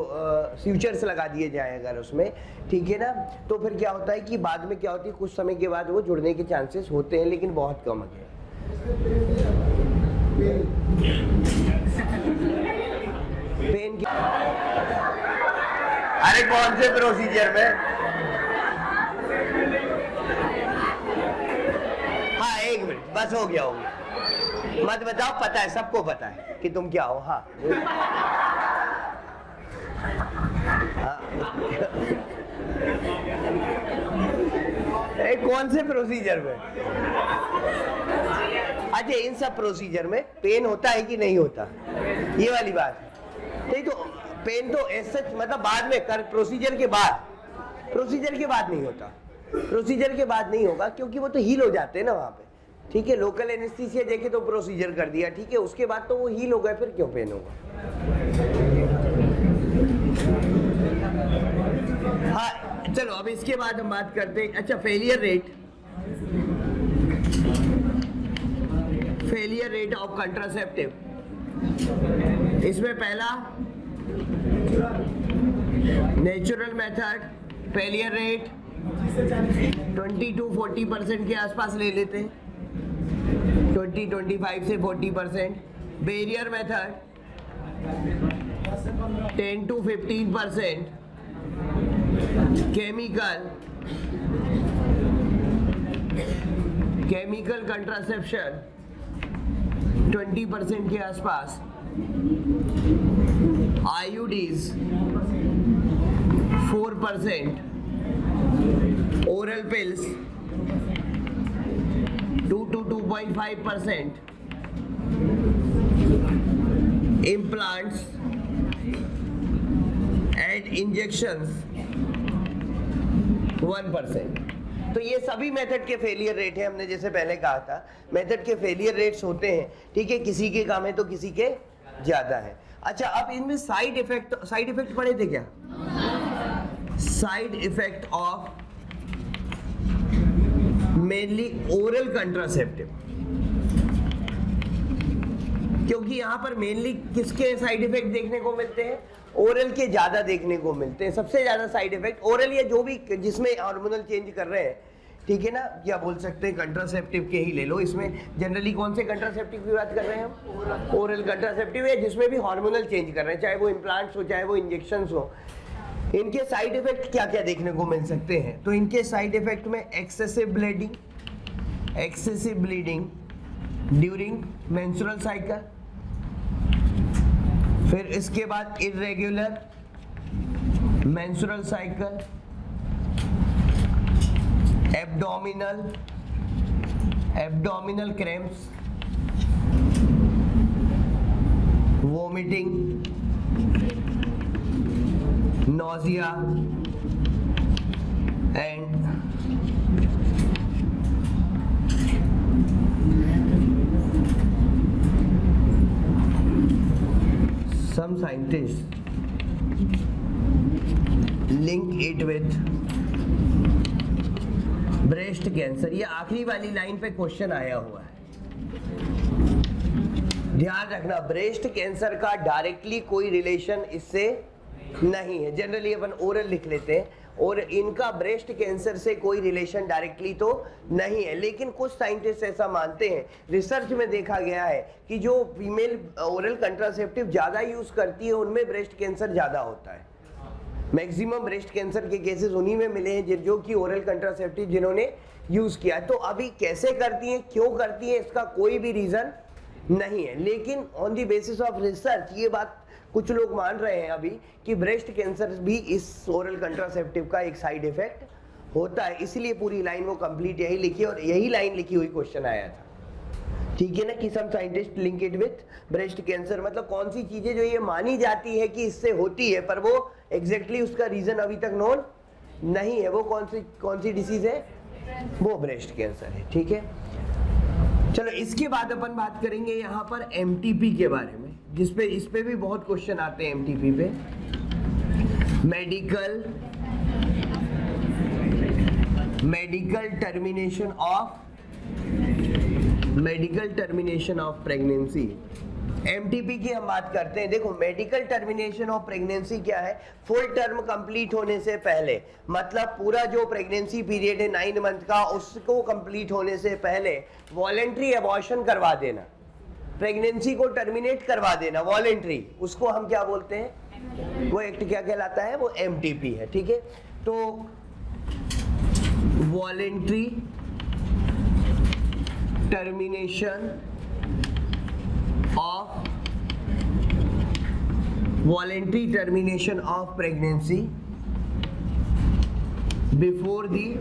फ्यूचर्स लगा दिए जाए अगर उसमें, ठीक है ना, तो फिर क्या होता है कि बाद में क्या होती है, कुछ समय के बाद वो जुड़ने के चांसेस होते हैं लेकिन बहुत कम है। पेन की अरे कौन से प्रोसीजर में? हाँ एक मिनट बस, हो गया मत बताओ, पता है सबको पता है कि तुम क्या हो। हाँ कौन से प्रोसीजर में? अच्छा इन सब प्रोसीजर में पेन होता है कि नहीं होता, ये वाली बात नहीं। तो पेन तो ऐसे मतलब बाद में कर, प्रोसीजर के बाद नहीं होता, प्रोसीजर के बाद नहीं होगा क्योंकि वो तो हील हो जाते हैं ना वहाँ पे, ठीक है। लोकल एनेस्थीसिया देखे तो प्रोसीजर कर दिया, ठीक है, उसके बाद तो वो हील हो गए, फिर क्यों पेन होगा? हाँ चलो अब इसके बाद हम बात करते हैं। अच्छा फेलियर रेट ऑफ कंट्रासेप्टिव, इसमें पहला natural method failure rate 20 to 40% के आसपास ले लेते हैं, 25 से 40%। Barrier method 10 to 15%। Chemical contraception 20% के आसपास। IUDs 4%। Oral pills 2 to 2.5%। Implants and injections 1%। तो ये सभी मेथड के फेलियर रेट है, हमने जैसे पहले कहा था मेथड के फेलियर रेट्स होते हैं, ठीक है, किसी के कम है तो किसी के ज्यादा है। अच्छा अब इनमें साइड इफेक्ट पढ़े थे क्या? Side effect of mainly oral contraceptive, क्योंकि यहां पर मेनली किसके साइड इफेक्ट देखने को मिलते हैं? ओरल के ज्यादा देखने को मिलते हैं। सबसे ज्यादा साइड इफेक्ट ओरल या जो भी जिसमें हार्मोनल चेंज कर रहे हैं, ठीक है ना, या बोल सकते हैं कंट्रासेप्टिव के ही ले लो। इसमें जनरली कौन से कंट्रासेप्टिव की बात कर रहे हैं हम? ओरल कंट्रासेप्टिव है जिसमें भी हार्मोनल चेंज कर रहे हैं, चाहे वो इम्प्लांट्स हो चाहे वो इंजेक्शंस हो। इनके साइड इफेक्ट क्या क्या देखने को मिल सकते हैं? तो इनके साइड इफेक्ट में excessive bleeding during menstrual cycle, फिर इसके बाद irregular menstrual cycle, abdominal cramps, vomiting, nausea and some scientists link it with breast cancer. ये आखिरी वाली लाइन पे क्वेश्चन आया हुआ है, ध्यान रखना। ब्रेस्ट कैंसर का डायरेक्टली कोई रिलेशन इससे नहीं है, जनरली अपन ओरल लिख लेते हैं, और इनका ब्रेस्ट कैंसर से कोई रिलेशन डायरेक्टली तो नहीं है, लेकिन कुछ साइंटिस्ट ऐसा मानते हैं। रिसर्च में देखा गया है कि जो फीमेल ओरल कंट्रासेप्टिव ज़्यादा यूज करती है उनमें ब्रेस्ट कैंसर ज़्यादा होता है। मैक्सिमम ब्रेस्ट कैंसर के केसेस उन्हीं में मिले हैं जो कि ओरल कंट्रासेप्टिव जिन्होंने यूज किया है। तो अभी कैसे करती हैं, क्यों करती हैं, इसका कोई भी रीजन नहीं है, लेकिन on the basis of research ये बात कुछ लोग मान रहे हैं अभी कि ब्रेस्ट कैंसर भी इस ओरल कंट्रासेप्टिव का एक साइड इफेक्ट होता है। इसलिए पूरी लाइन वो कंप्लीट यही लिखी, और यही लाइन लिखी हुई क्वेश्चन आया था, ठीक है ना, कि some scientist link it with breast cancer. मतलब कौन सी चीजें जो ये मानी जाती है कि इससे होती है, पर वो एग्जैक्टली उसका रीजन अभी तक नोन नहीं है। वो कौन सी डिसीज है, वो ब्रेस्ट कैंसर है, ठीक है। चलो इसके बाद अपन बात करेंगे यहाँ पर एमटीपी के बारे में, जिसपे इस पे भी बहुत क्वेश्चन आते हैं एमटीपी पे। Medical termination of pregnancy. MTP की हम बात करते हैं। देखो, मेडिकल टर्मिनेशन ऑफ प्रेगनेंसी क्या है, फुल टर्म कंप्लीट होने से पहले, मतलब पूरा जो प्रेगनेंसी पीरियड है 9 मंथ का, उसको कंप्लीट होने से पहले वॉलेंट्री अबॉर्शन करवा देना, प्रेगनेंसी को टर्मिनेट करवा देना वॉलेंट्री, उसको हम क्या बोलते हैं, वो एक्ट क्या कहलाता है, वो एमटीपी है, ठीक है। तो voluntary termination of pregnancy before the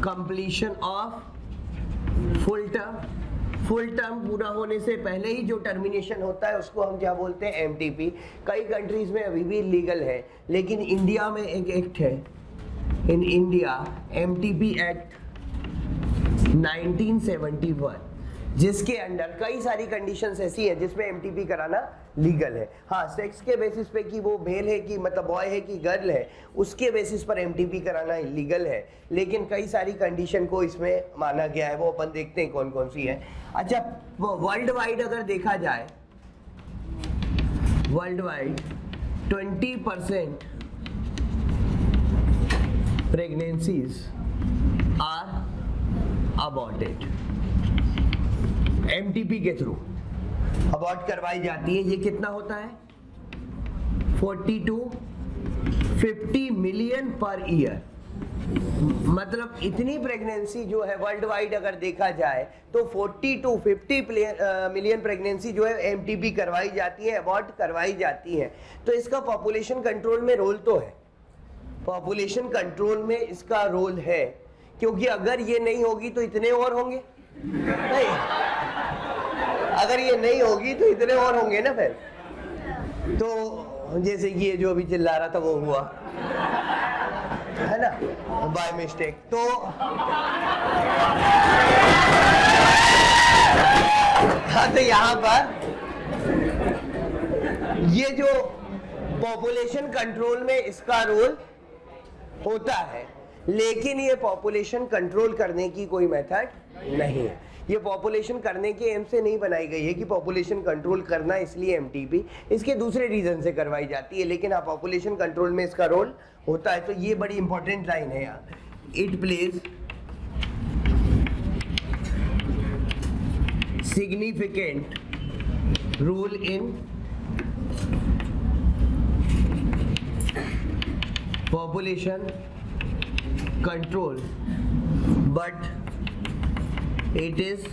completion of full term पूरा होने से पहले ही जो टर्मिनेशन होता है उसको हम क्या बोलते हैं, एमटीपी। कई कंट्रीज में अभी भी लीगल है, लेकिन इंडिया में एक एक्ट है, इन इंडिया एमटीपी एक्ट 1971, जिसके अंडर कई सारी कंडीशंस ऐसी हैं जिसमें एमटीपी कराना लीगल है। हाँ, सेक्स के बेसिस पे कि वो मेल है कि मतलब बॉय है कि गर्ल है, उसके बेसिस पर एमटीपी कराना लीगल है, लेकिन कई सारी कंडीशन को इसमें माना गया है, वो अपन देखते हैं कौन कौन सी है। अच्छा, वर्ल्ड वाइड अगर देखा जाए, world wide 20% pregnancies are aborted, MTP के थ्रू अबॉर्ट करवाई जाती है। ये कितना होता है, 40 to 50 मिलियन पर ईयर। मतलब इतनी प्रेगनेंसी जो है वर्ल्ड वाइड अगर देखा जाए तो 40 to 50 मिलियन प्रेगनेंसी जो है एमटीपी करवाई जाती है, अबॉर्ट करवाई जाती है। तो इसका पॉपुलेशन कंट्रोल में रोल तो है, पॉपुलेशन कंट्रोल में इसका रोल है, क्योंकि अगर ये नहीं होगी तो इतने और होंगे, नहीं, अगर ये नहीं होगी तो इतने और होंगे ना फिर। तो जैसे कि ये जो अभी चिल्ला रहा था वो हुआ है ना, बाय मिस्टेक। तो हाँ, तो यहाँ पर ये जो पॉपुलेशन कंट्रोल में इसका रोल होता है, लेकिन ये पॉपुलेशन कंट्रोल करने की कोई मेथड नहीं है। ये पॉपुलेशन करने के एम से नहीं बनाई गई है कि पॉपुलेशन कंट्रोल करना, इसलिए एमटीपी, इसके दूसरे रीजन से करवाई जाती है, लेकिन हाँ पॉपुलेशन कंट्रोल में इसका रोल होता है। तो ये बड़ी इंपॉर्टेंट लाइन है यार, it plays significant role in population control, but it is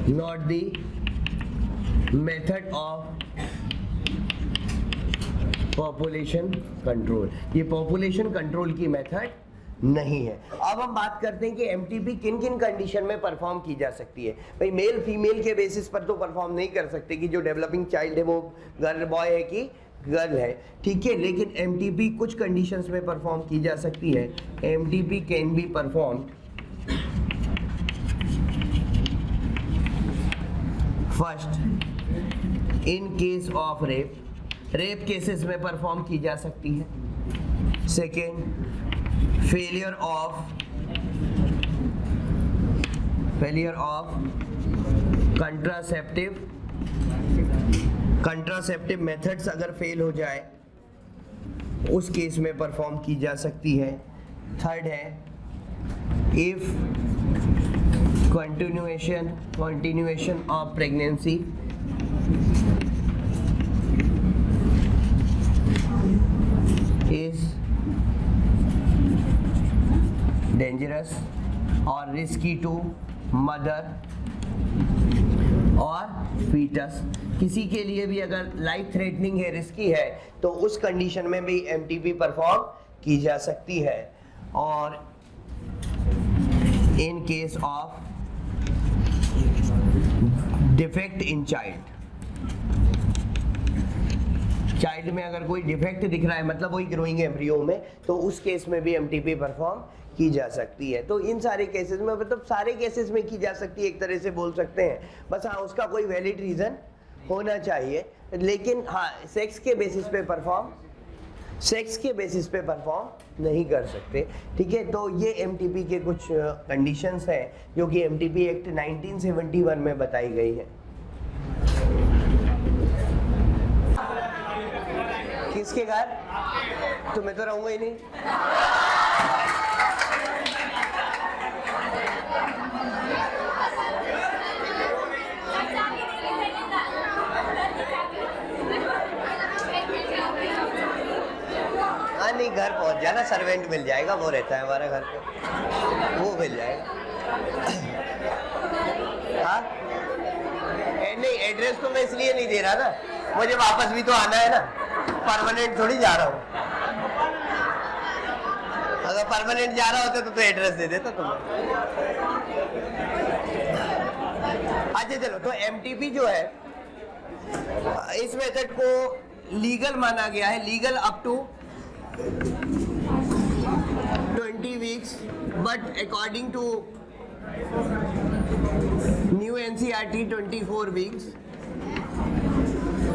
not the method of population control। ये population control की मेथड नहीं है। अब हम बात करते हैं कि एमटीपी किन किन कंडीशन में परफॉर्म की जा सकती है। भाई मेल फीमेल के बेसिस पर तो परफॉर्म नहीं कर सकते कि जो डेवलपिंग चाइल्ड है वो गर्ल बॉय है कि गर्ल है, ठीक है, लेकिन एमटीपी कुछ कंडीशंस में परफॉर्म की जा सकती है। MTP can be performed first in case of rape, rape cases में परफॉर्म की जा सकती है। Second, failure of contraceptive methods अगर फेल हो जाए उस केस में परफॉर्म की जा सकती है। थर्ड है, if continuation of pregnancy is dangerous or risky to mother और fetus, किसी के लिए भी अगर लाइफ थ्रेटनिंग है, रिस्की है, तो उस कंडीशन में भी एमटीपी परफॉर्म की जा सकती है। और in case of defect in child में अगर कोई डिफेक्ट दिख रहा है, मतलब वही ग्रोइंग एम्ब्रियो में, तो उस केस में भी एमटीपी परफॉर्म की जा सकती है। तो इन सारे केसेस में, मतलब सारे केसेस में की जा सकती है, एक तरह से बोल सकते हैं। बस हाँ, उसका कोई वैलिड रीजन होना चाहिए, लेकिन हाँ सेक्स के बेसिस पे परफॉर्म नहीं कर सकते, ठीक है। तो ये एमटीपी के कुछ कंडीशंस हैं जो कि एमटीपी एक्ट 1971 में बताई गई है। किसके घर? तो मैं तो रहूंगा ही नहीं। नहीं, घर पहुंच जाना, सर्वेंट मिल जाएगा, वो रहता है हमारा घर पे, वो मिल जाएगा। हाँ नहीं, एड्रेस तो मैं इसलिए नहीं दे रहा ना, मुझे वापस भी तो आना है ना, परमानेंट थोड़ी जा रहा हूँ। अगर परमानेंट जा रहा होता तो एड्रेस दे देता तुम्हें। अच्छा चलो, तो एमटीपी जो है इस मेथड को लीगल माना गया है, legal up to 20 weeks, but according to new NCERT 24 weeks।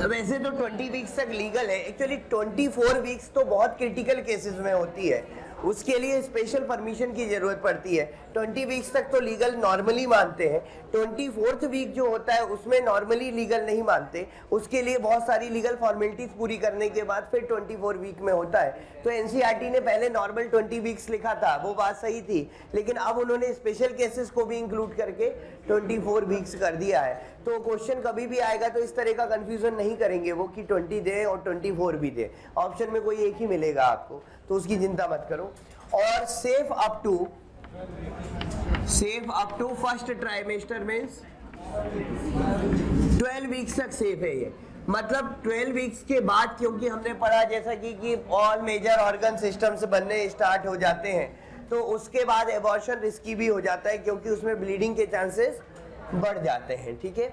वैसे तो 20 वीक्स तक लीगल है, एक्चुअली 24 वीक्स तो बहुत क्रिटिकल केसेस में होती है, उसके लिए स्पेशल परमिशन की जरूरत पड़ती है। 20 वीक्स तक तो लीगल नॉर्मली मानते हैं, 24th वीक जो होता है उसमें नॉर्मली लीगल नहीं मानते, उसके लिए बहुत सारी लीगल फॉर्मेलिटीज पूरी करने के बाद फिर 24 वीक में होता है। तो एनसीईआरटी ने पहले नॉर्मल 20 वीक्स लिखा था, वो बात सही थी, लेकिन अब उन्होंने स्पेशल केसेस को भी इंक्लूड करके 24 वीक्स कर दिया है। तो क्वेश्चन कभी भी आएगा तो इस तरह का कंफ्यूजन नहीं करेंगे वो कि 20 दे और 24 भी दे, ऑप्शन में कोई एक ही मिलेगा आपको, तो उसकी चिंता मत करो। और safe up to first trimester means 12 weeks तक सेफ है ये, मतलब 12 वीक्स के बाद, क्योंकि हमने पढ़ा जैसा कि ऑल मेजर ऑर्गन सिस्टम्स बनने स्टार्ट हो जाते हैं, तो उसके बाद एबॉर्शन रिस्की भी हो जाता है क्योंकि उसमें ब्लीडिंग के चांसेस बढ़ जाते हैं, ठीक है।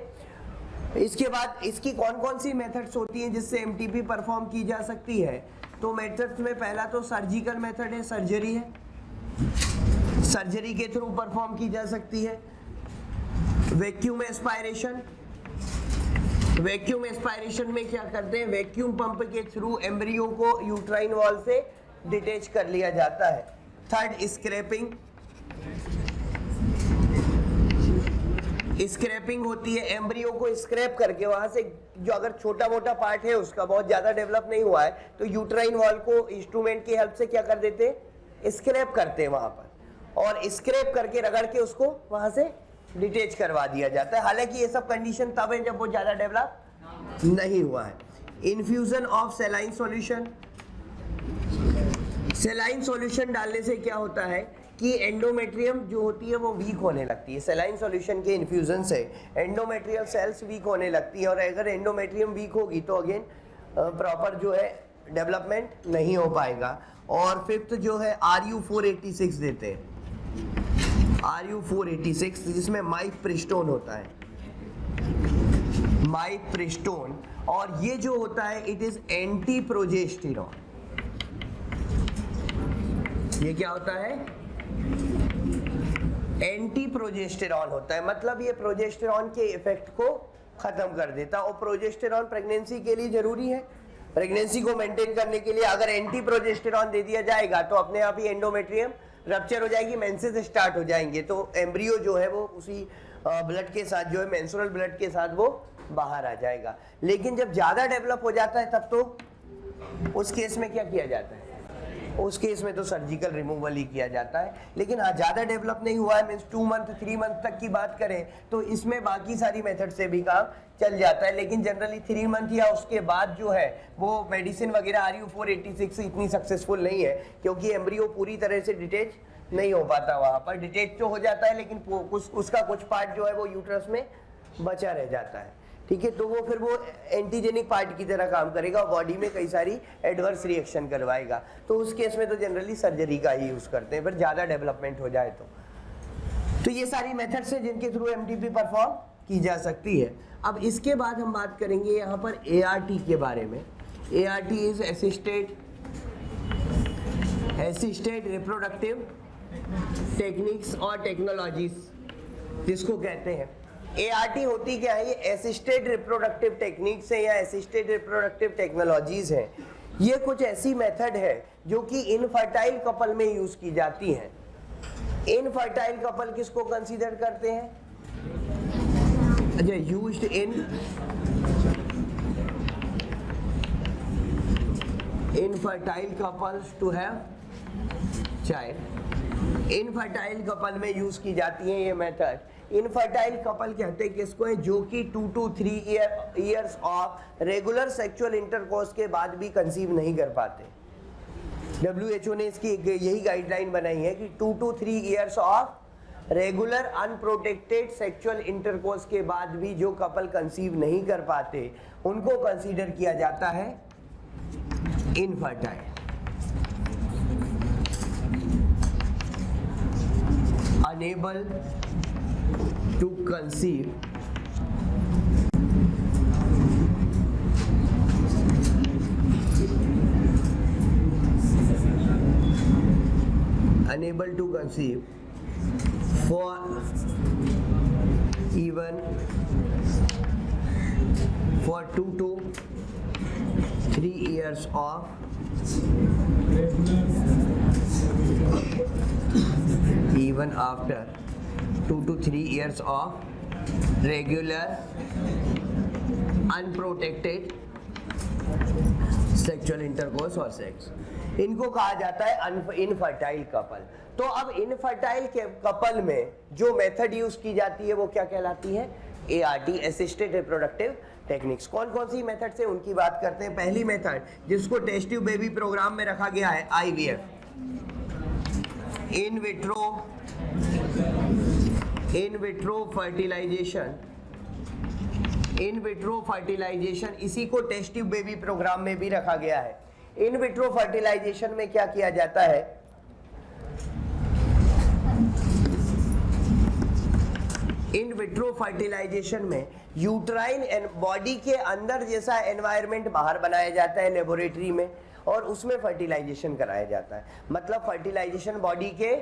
इसके बाद इसकी कौन कौन सी मेथड्स होती हैं जिससे एमटीपी परफॉर्म की जा सकती है? तो मेथड्स में पहला तो सर्जिकल मेथड है, सर्जरी है, सर्जरी के थ्रू परफॉर्म की जा सकती है। वैक्यूम एस्पायरेशन, वैक्यूम एस्पायरेशन में क्या करते हैं, वैक्यूम पंप के थ्रू एम्ब्रियो को यूट्राइन वॉल से डिटैच कर लिया जाता है। थर्ड, स्क्रैपिंग, स्क्रैपिंग होती है, एम्ब्रियो को स्क्रैप करके वहां से जो अगर छोटा मोटा पार्ट है उसका बहुत ज्यादा डेवलप नहीं हुआ है तो यूट्राइन वॉल को इंस्ट्रूमेंट की हेल्प से क्या कर देते हैं, स्क्रैप करते हैं वहां पर, और स्क्रैप करके रगड़ के उसको वहां से डिटैच करवा दिया जाता है। हालांकि ये सब कंडीशन तब है जब वो ज्यादा डेवलप नहीं हुआ है। इन्फ्यूजन ऑफ सेलाइन सॉल्यूशन, सेलाइन सॉल्यूशन डालने से क्या होता है कि एंडोमेट्रियम जो होती है वो वीक होने लगती है। सेलाइन सॉल्यूशन के इन्फ्यूजन से एंडोमेट्रियल सेल्स वीक होने लगती है, और अगर एंडोमेट्रियम वीक होगी तो अगेन प्रॉपर जो है डेवलपमेंट नहीं हो पाएगा। और फिफ्थ जो है RU486 देते हैं, RU486 जिसमें माइफ्प्रिस्टोन होता है, माइफ्प्रिस्टोन, और ये जो होता है इट इज एंटी प्रोजेस्टेरॉन। ये क्या होता है? एंटी प्रोजेस्टेरॉन होता है, मतलब ये प्रोजेस्टेरॉन के इफेक्ट को खत्म कर देता है। और प्रोजेस्टेरॉन प्रेगनेंसी के लिए जरूरी है, प्रेगनेंसी को मेंटेन करने के लिए। अगर एंटी प्रोजेस्टेरॉन दे दिया जाएगा तो अपने आप ही एंडोमेट्रियम रप्चर हो जाएगी, मेंसेस स्टार्ट हो जाएंगे, तो एम्ब्रियो जो है वो उसी ब्लड के साथ जो है मेंस्ट्रुअल ब्लड के साथ वो बाहर आ जाएगा। लेकिन जब ज्यादा डेवलप हो जाता है तब तो उस केस में क्या किया जाता है? उस केस में तो सर्जिकल रिमूवल ही किया जाता है। लेकिन हाँ, ज़्यादा डेवलप नहीं हुआ है, मीन्स 2 मंथ 3 मंथ तक की बात करें तो इसमें बाकी सारी मेथड से भी काम चल जाता है। लेकिन जनरली 3 मंथ या उसके बाद जो है वो मेडिसिन वगैरह RU486 इतनी सक्सेसफुल नहीं है, क्योंकि एम्ब्रियो पूरी तरह से डिटेच नहीं हो पाता। वहाँ पर डिटेच तो हो जाता है लेकिन उसका कुछ पार्ट जो है वो यूट्रस में बचा रह जाता है। ठीक है, तो वो फिर वो एंटीजेनिक पार्ट की तरह काम करेगा और बॉडी में कई सारी एडवर्स रिएक्शन करवाएगा। तो उस केस में तो जनरली सर्जरी का ही यूज करते हैं, फिर ज़्यादा डेवलपमेंट हो जाए तो ये सारी मेथड्स हैं जिनके थ्रू एमटीपी परफॉर्म की जा सकती है। अब इसके बाद हम बात करेंगे यहाँ पर ART के बारे में। ART is assisted reproductive techniques और टेक्नोलॉजीज जिसको कहते हैं। ART होती क्या है? ये असिस्टेड रिप्रोडक्टिव टेक्निक्स है या असिस्टेड रिप्रोडक्टिव टेक्नोलॉजीज है। ये कुछ ऐसी मेथड है जो कि इनफर्टाइल कपल में यूज की जाती हैं। इनफर्टाइल कपल किसको कंसीडर करते हैं? अच्छा, used in infertile couples to have child. Infertile couple में यूज की जाती है ये मेथड। इनफर्टाइल कपल कहते हैं किसको है? जो कि 2 to 3 years of regular sexual intercourse के बाद भी कंसीव नहीं कर पाते। WHO ने इसकी यही गाइडलाइन बनाई है कि 2 to 3 years of regular unprotected sexual intercourse के बाद भी जो कपल कंसीव नहीं कर पाते उनको कंसीडर किया जाता है infertile. Unable to conceive unable to conceive for even for 2 to 3 years of even after 2 to 3 years of regular unprotected sexual intercourse or sex, इनको कहा जाता है इनफर्टाइल कपल। तो अब इनफर्टाइल के कपल में जो मेथड यूज की जाती है वो क्या कहलाती है? ART assisted reproductive techniques. कौन कौन सी मेथड से उनकी बात करते हैं। पहली मेथड जिसको टेस्ट ट्यूब बेबी प्रोग्राम में रखा गया है IVF, in vitro fertilisation. In vitro fertilisation इसी को टेस्ट ट्यूब बेबी प्रोग्राम में भी रखा गया है। इन विट्रो फर्टिलाइजेशन में क्या किया जाता है? इन विट्रो फर्टिलाइजेशन में यूट्राइन बॉडी के अंदर जैसा एनवायरनमेंट बाहर बनाया जाता है लेबोरेटरी में और उसमें फर्टिलाइजेशन कराया जाता है। मतलब फर्टिलाइजेशन बॉडी के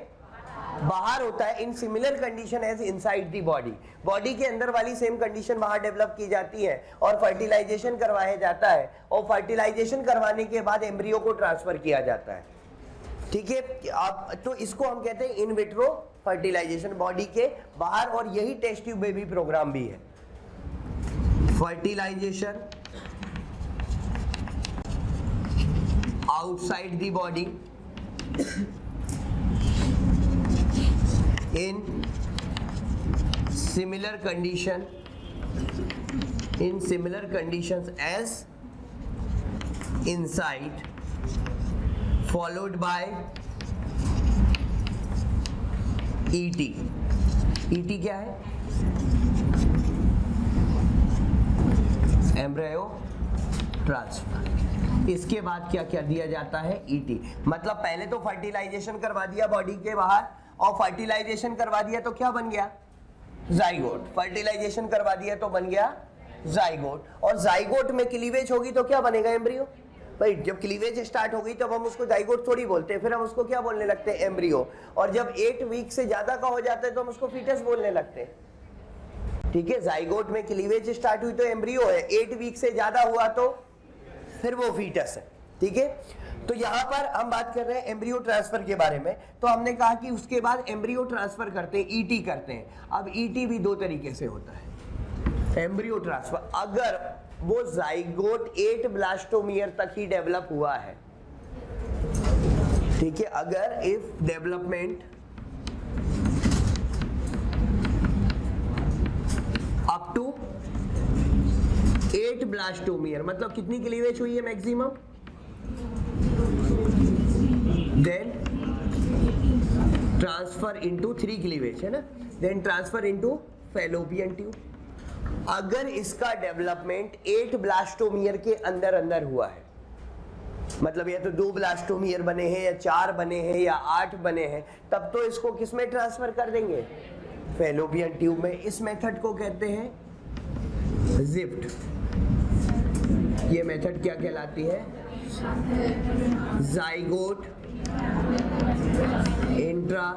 बाहर होता है in similar condition as inside the body. Body के अंदर वाली सेम कंडीशन बाहर डेवलप की जाती है और फर्टिलाइजेशन करवाया जाता है और फर्टिलाइजेशन करवाने के बाद एम्ब्रियो को ट्रांसफर किया जाता है। ठीक है, आप तो इसको हम कहते हैं इन विट्रो फर्टिलाइजेशन, बॉडी के बाहर। और यही टेस्ट ट्यूब बेबी प्रोग्राम भी है। Fertilisation outside the body in similar conditions as inside, followed by ET। ET क्या है? Embryo transfer. इसके बाद क्या क्या दिया जाता है? ET। मतलब पहले तो फर्टिलाइजेशन करवा दिया बॉडी के बाहर और फर्टिलाइजेशन करवा दिया तो क्या बन गया? जाइगोट। फर्टिलाइजेशन करवा दिया तो बन गया जाइगोट, और जाइगोट में क्लीवेज होगी तो क्या बनेगा? एम्ब्रियो। भाई जब क्लीवेज स्टार्ट होगी तब हम उसको जाइगोट थोड़ी बोलते हैं, फिर हम उसको क्या बोलने लगते हैं? एम्ब्रियो। और जब 8 वीक से ज्यादा का हो जाता है तो हम उसको फीटस बोलने लगते हैं। ठीक है, जाइगोट में क्लीवेज स्टार्ट हुई तो एम्ब्रियो है, 8 वीक से ज्यादा हुआ तो फिर वो फीटस है। ठीक है, तो यहां पर हम बात कर रहे हैं एम्ब्रियो ट्रांसफर के बारे में। तो हमने कहा कि उसके बाद एम्ब्रियो ट्रांसफर करते हैं, ईटी करते हैं। अब ईटी भी 2 तरीके से होता है एम्ब्रियो ट्रांसफर। अगर वो जाइगोट 8 ब्लास्टोमियर तक ही डेवलप हुआ है, ठीक है, अगर if development up to 8 blastomere, मतलब कितनी क्लीवेज हुई है maximum, then transfer into 3 cleavage है ना, then transfer into fallopian tube. अगर इसका डेवलपमेंट 8 ब्लास्टोमियर के अंदर अंदर हुआ है, मतलब या तो 2 ब्लास्टोमियर बने हैं या 4 बने हैं या 8 बने हैं, तब तो इसको किस में ट्रांसफर कर देंगे? फैलोपियन ट्यूब में। इस मेथड को कहते हैं जिफ्ट। ये मेथड क्या कहलाती है? Zygote intra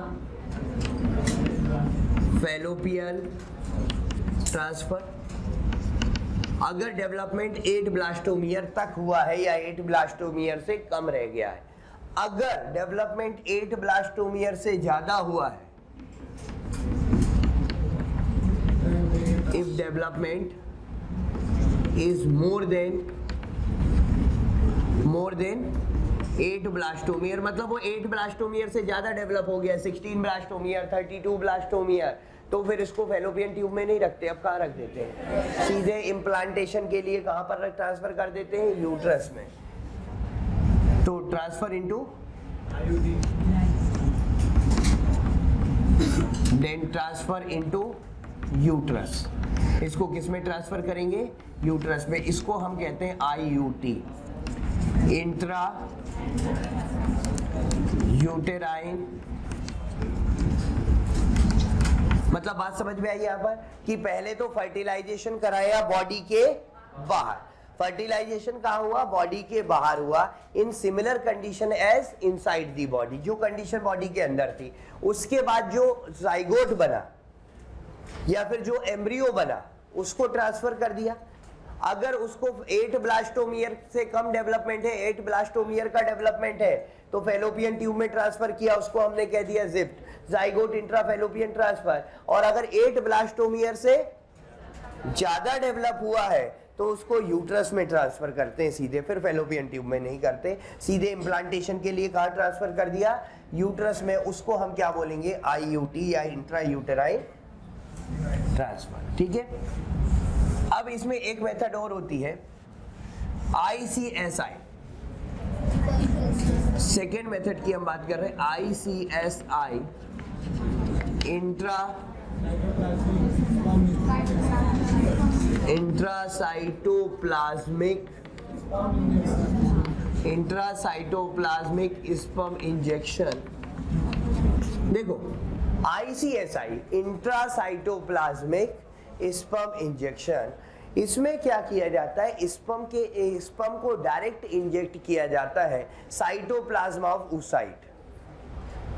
fallopian transfer. अगर डेवलपमेंट 8 ब्लास्टोमियर तक हुआ है या 8 ब्लास्टोमियर से कम रह गया है। अगर डेवलपमेंट 8 ब्लास्टोमियर से ज्यादा हुआ है, if development is more than 8 blastomere, मतलब वो 8 ब्लास्टोमियर से ज्यादा डेवलप हो गया, 16 ब्लास्टोमियर, 32 ब्लास्टोमियर, तो फिर इसको फैलोपियन ट्यूब में नहीं रखते। अब कहाँ रख देते हैं? सीधे इम्प्लांटेशन के लिए कहाँ पर ट्रांसफर कर देते हैं? यूट्रस में। तो transfer into then transfer into uterus. इसको किस में ट्रांसफर करेंगे? यूट्रस में। इसको हम कहते हैं IUT, इंट्रा यूटेराइन। मतलब बात समझ में आई यहाँ पर कि पहले तो फर्टिलाइजेशन कराया बॉडी के बाहर। फर्टिलाइजेशन कहाँ हुआ? बॉडी के बाहर हुआ, in similar condition as inside the body, जो कंडीशन बॉडी के अंदर थी। उसके बाद जो जाइगोट बना या फिर जो एम्ब्रियो बना उसको ट्रांसफर कर दिया। अगर उसको 8 ब्लास्टोमियर से कम डेवलपमेंट है, 8 ब्लास्टोमियर का डेवलपमेंट है, तो फैलोपियन ट्यूब में ट्रांसफर किया, उसको हमने कह दिया gift, zygote intra fallopian transfer. और अगर 8 ब्लास्टोमियर से ज्यादा डेवलप हुआ है तो उसको यूट्रस में ट्रांसफर करते हैं सीधे, फिर फैलोपियन ट्यूब में नहीं करते। सीधे इम्प्लांटेशन के लिए कहाँ ट्रांसफर कर दिया? यूट्रस में। उसको हम क्या बोलेंगे? IUT या इंट्रा यूटेराइन ट्रांसफर। ठीक है, अब इसमें एक मेथड और होती है ICSI। सेकेंड मेथड की हम बात कर रहे हैं, ICSI, इंट्रासाइटोप्लाज्मिक स्पर्म इंजेक्शन। देखो ICSI, इंट्रासाइटोप्लाज्मिक स्पर्म इंजेक्शन, इसमें क्या किया जाता है? स्पर्म को डायरेक्ट इंजेक्ट किया जाता है साइटोप्लाज्म ऑफ oocyte।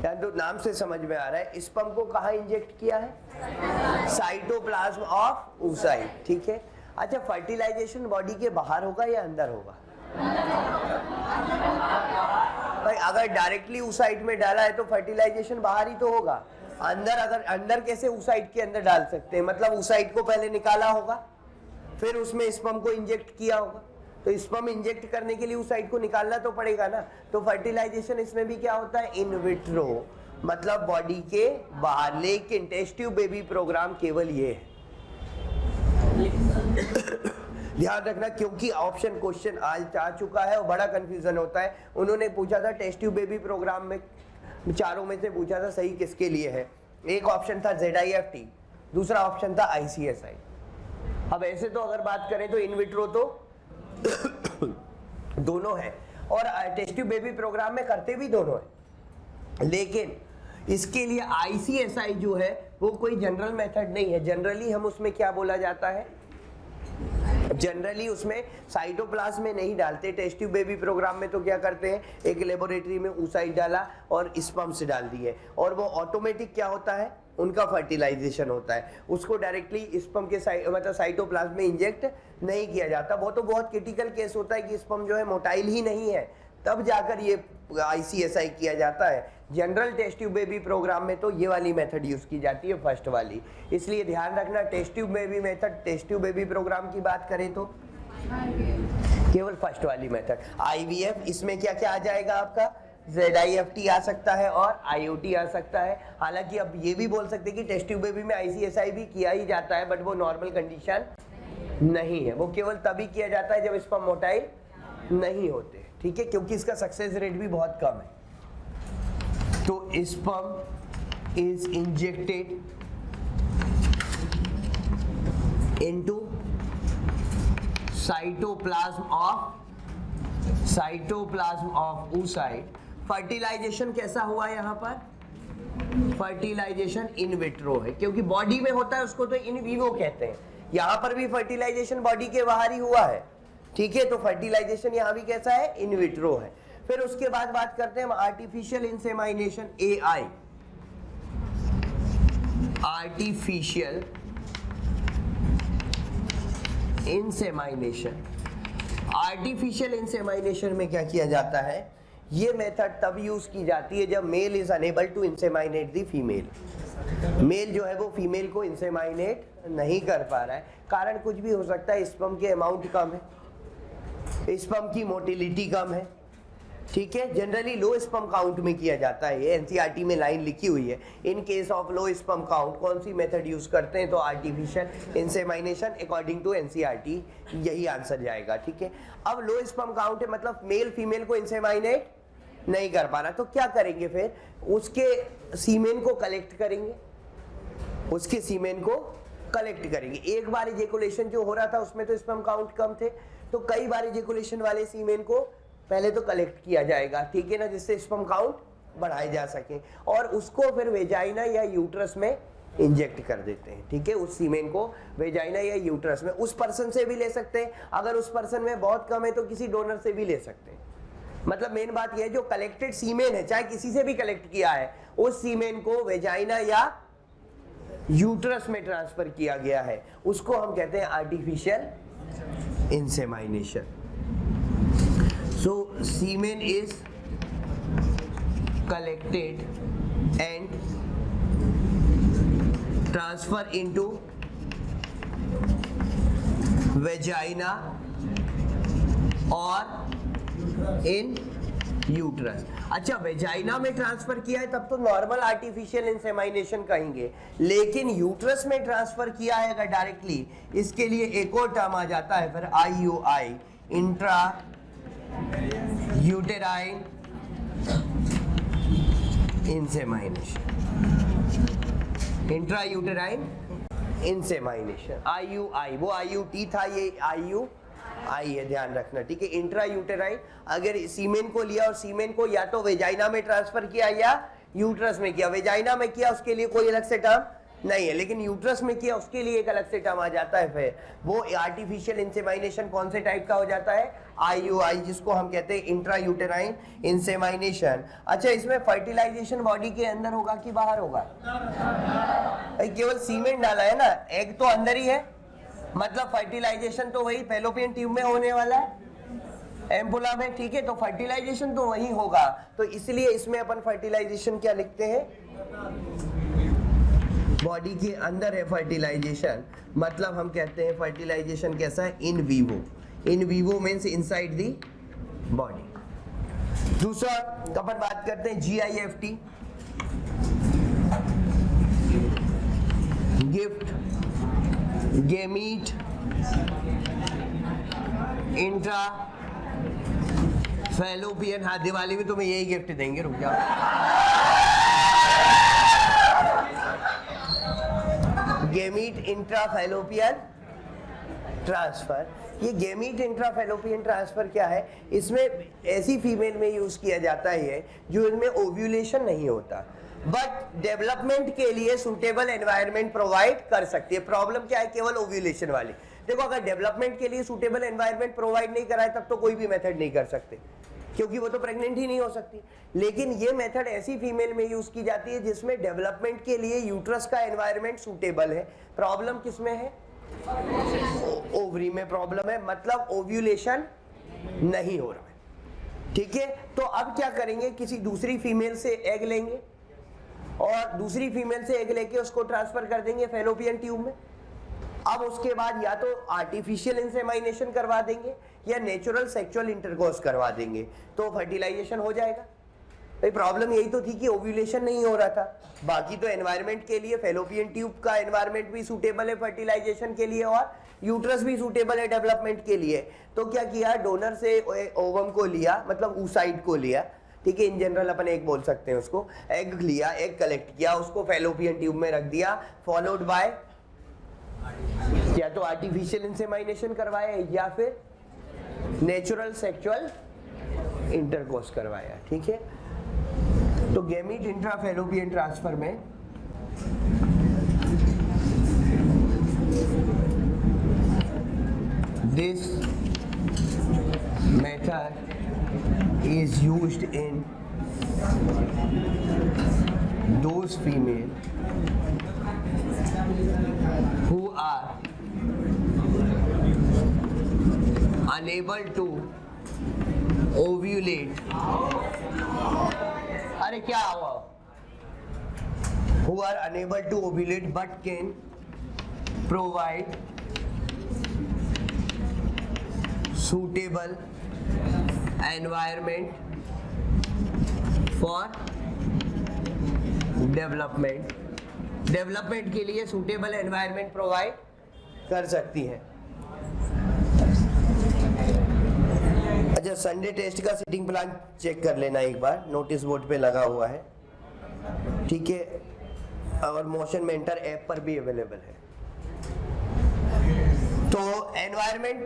या तो नाम से समझ में आ रहा है, स्पर्म को कहाँ इंजेक्ट किया है? Cytoplasm of oocyte। ठीक है, अच्छा फर्टिलाइजेशन बॉडी के बाहर होगा या अंदर होगा? भाई अगर डायरेक्टली oocyte में डाला है तो फर्टिलाइजेशन बाहर ही तो होगा। अंदर, अगर अंदर कैसे oocyte के अंदर डाल सकते हैं? मतलब oocyte को पहले निकाला होगा, फिर उसमें स्पर्म को इंजेक्ट किया होगा। तो स्पर्म इंजेक्ट करने के लिए oocyte को निकालना तो पड़ेगा ना। तो फर्टिलाइजेशन इसमें भी क्या होता है? इन विट्रो, मतलब बॉडी के बाहर। लेकिन टेस्ट ट्यूब बेबी प्रोग्राम केवल ये है। ध्यान रखना, क्योंकि ऑप्शन क्वेश्चन आज आ चुका है और बड़ा कंफ्यूजन होता है। उन्होंने पूछा था टेस्ट ट्यूब बेबी प्रोग्राम में, चारों में से पूछा था सही किसके लिए है। एक ऑप्शन था ZIFT, दूसरा ऑप्शन था ICSI। अब ऐसे तो अगर बात करें तो इन विट्रो तो दोनों है, और टेस्ट ट्यूब बेबी प्रोग्राम में करते भी दोनों है। लेकिन इसके लिए ICSI जो है वो कोई जनरल मेथड नहीं है। जनरली हम उसमें क्या बोला जाता है? जनरली उसमें साइटोप्लाज्म में नहीं डालते। टेस्ट ट्यूब बेबी प्रोग्राम में तो क्या करते हैं, एक लेबोरेटरी में oocyte डाला और स्पर्म्स डाल दिए, और वो ऑटोमेटिक क्या होता है, उनका फर्टिलाइजेशन होता है, उसको डायरेक्टली स्पर्म के मतलब साइटोप्लाज्म में इंजेक्ट नहीं किया जाता। वो तो बहुत क्रिटिकल केस होता है कि स्पर्म जो है मोटाइल ही नहीं है, तब जाकर ये ICSI किया जाता है। General test tube baby programme में तो ये वाली मेथड यूज की जाती है, फर्स्ट वाली। इसलिए ध्यान रखना, test tube baby method, test tube baby programme की बात करें तो केवल फर्स्ट वाली मेथड। IVF, इसमें क्या क्या आ जाएगा आपका, ZIFT आ सकता है और IUT आ सकता है। हालांकि अब ये भी बोल सकते हैं कि टेस्ट ट्यूब बेबी में ICSI भी किया ही जाता है, बट वो नॉर्मल कंडीशन नहीं है, वो केवल तभी किया जाता है जब स्पर्म मोटाइल नहीं होते, ठीक है, क्योंकि इसका सक्सेस रेट भी बहुत कम है। तो sperm is injected into cytoplasm of oocyte। Fertilisation कैसा हुआ यहाँ पर, फर्टिलाइजेशन इन विट्रो है, क्योंकि बॉडी में होता है उसको तो इन विवो कहते हैं। यहाँ पर भी फर्टिलाइजेशन बॉडी के बाहर ही हुआ है, ठीक है, तो फर्टिलाइजेशन यहाँ भी कैसा है, इन विट्रो है। फिर उसके बाद बात करते हैं हम आर्टिफिशियल इंसेमाइनेशन, AI, आर्टिफिशियल इंसेमाइनेशन। आर्टिफिशियल इंसेमाइनेशन में क्या किया जाता है, ये मेथड तब यूज की जाती है जब male is unable to inseminate the female. Male जो है वो फीमेल को इंसेमाइनेट नहीं कर पा रहा है, कारण कुछ भी हो सकता है, स्पर्म के अमाउंट कम है, स्पर्म की मोटिलिटी कम है, ठीक है। जनरली लो स्पर्म काउंट में किया जाता है, ये NCERT में लाइन लिखी हुई है। In case of low sperm count कौन सी मेथड यूज करते हैं, तो आर्टिफिशियल इंसेमाइनेशन, अकॉर्डिंग टू NCERT यही आंसर जाएगा, ठीक है। अब लो स्पर्म काउंट है, मतलब मेल फीमेल को इंसेमाइनेट नहीं कर पा रहा, तो क्या करेंगे, फिर उसके सीमेन को कलेक्ट करेंगे, उसके सीमेन को कलेक्ट करेंगे। एक बार इजेकुलेशन जो हो रहा था उसमें तो स्पर्म काउंट कम थे, तो कई बार इजेकुलेशन वाले सीमेन को पहले तो कलेक्ट किया जाएगा, ठीक है ना, जिससे स्पर्म काउंट बढ़ाए जा सके, और उसको फिर वेजाइना या यूट्रस में इंजेक्ट कर देते हैं, ठीक है। उस सीमेन को वेजाइना या यूट्रस में, उस पर्सन से भी ले सकते हैं, अगर उस पर्सन में बहुत कम है तो किसी डोनर से भी ले सकते हैं। मतलब मेन बात यह है, जो कलेक्टेड सीमेन है, चाहे किसी से भी कलेक्ट किया है, उस सीमेन को वेजाइना या यूट्रस में ट्रांसफर किया गया है, उसको हम कहते हैं artificial इंसेमाइनेशन। So semen is collected and transferred into vagina or in uterus. अच्छा, वेजाइना में ट्रांसफर किया है तब तो नॉर्मल आर्टिफिशियल इंसेमाइनेशन कहेंगे, लेकिन यूट्रस में ट्रांसफर किया है अगर डायरेक्टली, इसके लिए एक और टर्म आ जाता है फिर IUI, intra uterine insemination, intra uterine insemination. IUI, वो IUT था, ये IUI है, ध्यान रखना, ठीक है। इंट्रा यूटेराइन, अगर सीमेन को लिया और सीमेन को या तो वेजाइना में ट्रांसफर किया या यूट्रस में किया, वेजाइना में किया उसके लिए कोई अलग से टर्म नहीं है, लेकिन यूट्रस में किया उसके लिए एक अलग से टर्म आ जाता है, फिर वो आर्टिफिशियल इंसेमाइनेशन कौन से टाइप का हो जाता है, IUI, जिसको हम कहते हैं इंट्रा यूटेराइन इंसेमाइनेशन। अच्छा, इसमें फर्टिलाइजेशन बॉडी के अंदर होगा कि बाहर होगा, केवल सीमेन डाला है ना, एग तो अंदर ही है, मतलब फर्टिलाइजेशन तो वही फैलोपियन ट्यूब में होने वाला है, एम्पुला में, ठीक है, तो फर्टिलाइजेशन तो वही होगा, तो इसलिए इसमें अपन फर्टिलाइजेशन क्या लिखते हैं, बॉडी के अंदर है फर्टिलाइजेशन, मतलब हम कहते हैं फर्टिलाइजेशन कैसा है, in vivo. In vivo means inside the body. दूसरा अपन बात करते हैं GIFT, gift gamete intra fallopian. हाँ, दिवाली में तुम्हें यही गिफ्ट देंगे, रुक जाओ। Gamete intrafallopian transfer. ये गेमीट इंट्राफैलोपियन ट्रांसफर क्या है, इसमें ऐसी फीमेल में यूज किया जाता है जो इनमें ओव्यूलेशन नहीं होता, बट डेवलपमेंट के लिए सुटेबल एनवायरनमेंट प्रोवाइड कर सकती है। प्रॉब्लम क्या है, केवल ओव्यूलेशन वाली, देखो अगर डेवलपमेंट के लिए सूटेबल एनवायरनमेंट प्रोवाइड नहीं कराए तब तो कोई भी मेथड नहीं कर सकते, क्योंकि वो तो प्रेग्नेंट ही नहीं हो सकती। लेकिन ये मेथड ऐसी फीमेल में यूज की जाती है जिसमें डेवलपमेंट के लिए यूट्रस का एनवायरनमेंट सूटेबल है। प्रॉब्लम किसमें है? ओवरी में प्रॉब्लम है, मतलब ओव्यूलेशन नहीं हो रहा है। ठीक है, तो अब क्या करेंगे, किसी दूसरी फीमेल से एग लेंगे और दूसरी फीमेल से एग लेके उसको ट्रांसफर कर देंगे फैलोपियन ट्यूब में। अब उसके बाद या तो आर्टिफिशियल इंसेमाइनेशन करवा देंगे या नेचुरल सेक्सुअल इंटरकोर्स करवा देंगे, तो फर्टिलाइजेशन हो जाएगा। भाई प्रॉब्लम यही तो थी कि ओव्यूलेशन नहीं हो रहा था। बाकी तो एनवायरनमेंट के लिए फैलोपियन ट्यूब का एनवायरनमेंट भी सूटेबल है फर्टिलाइजेशन के लिए और यूट्रस भी सूटेबल है डेवलपमेंट के लिए। तो क्या किया, डोनर से ओवम को लिया, मतलब oocyte को लिया, ठीक है, इन जनरल अपन एक बोल सकते हैं उसको, एग लिया, एग कलेक्ट किया, उसको फैलोपियन ट्यूब में रख दिया, फॉलोड बाय या तो आर्टिफिशियल इंसेमाइनेशन करवाया या फिर नेचुरल सेक्सुअल इंटरकोर्स करवाया। ठीक है, तो गैमीट इंट्राफैलोपियन ट्रांसफर में this method is used in those female who are unable to ovulate, अरे क्या हुआ, who are unable to ovulate but can provide suitable environment for development, development के लिए सूटेबल एनवायरनमेंट प्रोवाइड कर सकती है। अच्छा, संडे टेस्ट का सिटिंग प्लान चेक कर लेना एक बार, नोटिस बोर्ड पे लगा हुआ है। ठीक है, और मोशन मेंटर ऐप पर भी अवेलेबल है। तो एनवायरनमेंट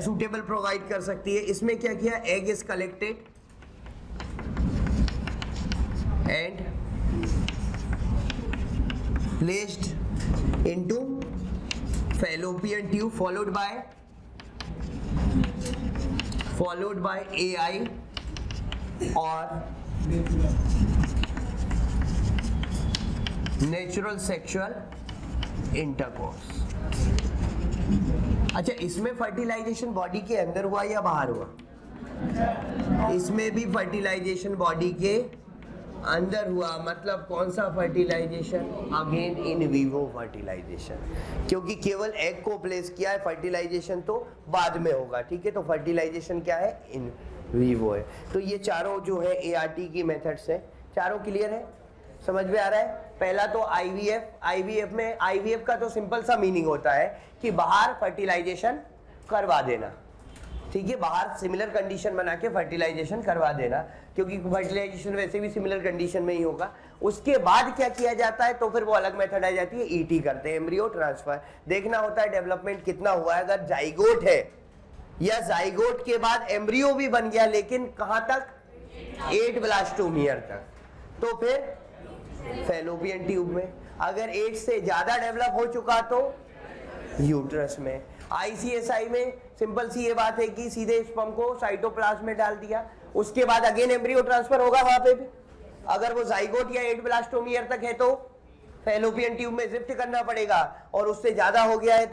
सूटेबल प्रोवाइड कर सकती है। इसमें क्या किया, egg is collected and placed into fallopian tube followed by AI or natural sexual intercourse। अच्छा, इसमें फर्टिलाइजेशन बॉडी के अंदर हुआ या बाहर हुआ? इसमें भी फर्टिलाइजेशन बॉडी के अंदर हुआ, मतलब कौन सा fertilisation? Again in vivo fertilisation, क्योंकि केवल एग को प्लेस किया है, फर्टिलाइजेशन तो बाद में होगा। ठीक है, तो फर्टिलाइजेशन क्या है? इन वीवो है। तो ये चारों जो है ART की मेथड्स है, चारों क्लियर है, समझ में आ रहा है? पहला तो आईवीएफ में, आईवीएफ का तो सिंपल सा मीनिंग होता है कि बाहर फर्टिलाइजेशन करवा देना। ठीक है, बाहर सिमिलर कंडीशन बना के फर्टिलाइजेशन करवा देना, क्योंकि फर्टिलाइजेशन वैसे भी सिमिलर कंडीशन में ही होगा। उसके बाद क्या किया जाता है, तो फिर वो अलग मेथड आ जाती है, ET करते हैं, एम्ब्रियो ट्रांसफर। देखना होता है डेवलपमेंट कितना हुआ है। अगर जाइगोट है या जाइगोट के बाद एम्ब्रियो भी बन गया, लेकिन कहां तक? 8 ब्लास्टोमियर तक, तो फिर फैलोपियन ट्यूब में। अगर 8 से ज्यादा डेवलप हो चुका तो यूट्रस में। ICSI में सिंपल सी ये बात है कि सीधे स्पर्म को साइटोप्लाज्म में डाल दिया, उसके बाद अगेन एम्ब्रियो ट्रांसफर होगा वहां पे भी। अगर वो जाइगोट या 8 ब्लास्टोमियर तक है तो फैलोपियन ट्यूब में शिफ्ट करना पड़ेगा, और उससे ज्यादा हो गया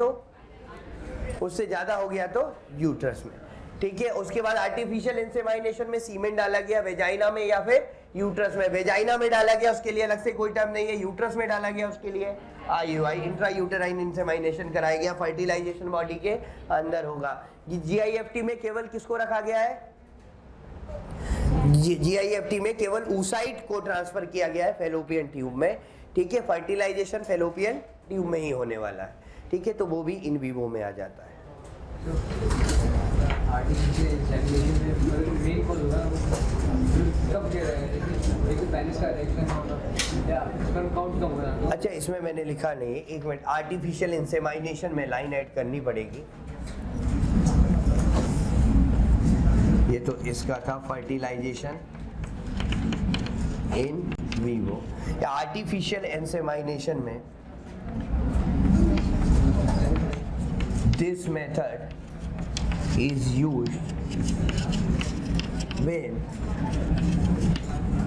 तो यूट्रस में। ठीक है, उसके बाद आर्टिफिशियल इंसेमाइनेशन में सीमेन डाला गया वेजाइना में या फिर यूट्रस में। वेजाइना में डाला गया उसके लिए अलग से कोई टर्म नहीं है, यूट्रस में डाला गया उसके लिए IUI, इंट्रा यूटेराइन इंसेमाइनेशन कराया गया, फर्टिलाइजेशन बॉडी के अंदर होगा। GIFT में केवल किसको रखा गया है? GIFT में केवल oocyte को ट्रांसफर किया गया है फैलोपियन ट्यूब में। ठीक है, फर्टिलाइजेशन फैलोपियन ट्यूब में ही होने वाला है। ठीक है, तो वो भी इन विवो में आ जाता है। अच्छा, इसमें मैंने लिखा नहीं, एक मिनट, आर्टिफिशियल इंसेमाइनेशन में लाइन ऐड करनी पड़ेगी। ये तो इसका था फर्टिलाइजेशन इन वीवो या आर्टिफिशियल इंसेमाइनेशन में This method is used when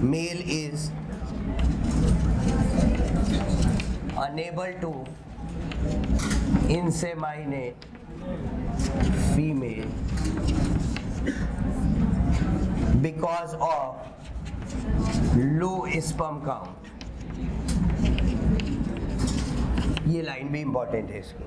male is unable to inseminate female because of low sperm count. ये लाइन भी इंपॉर्टेंट है इसकी.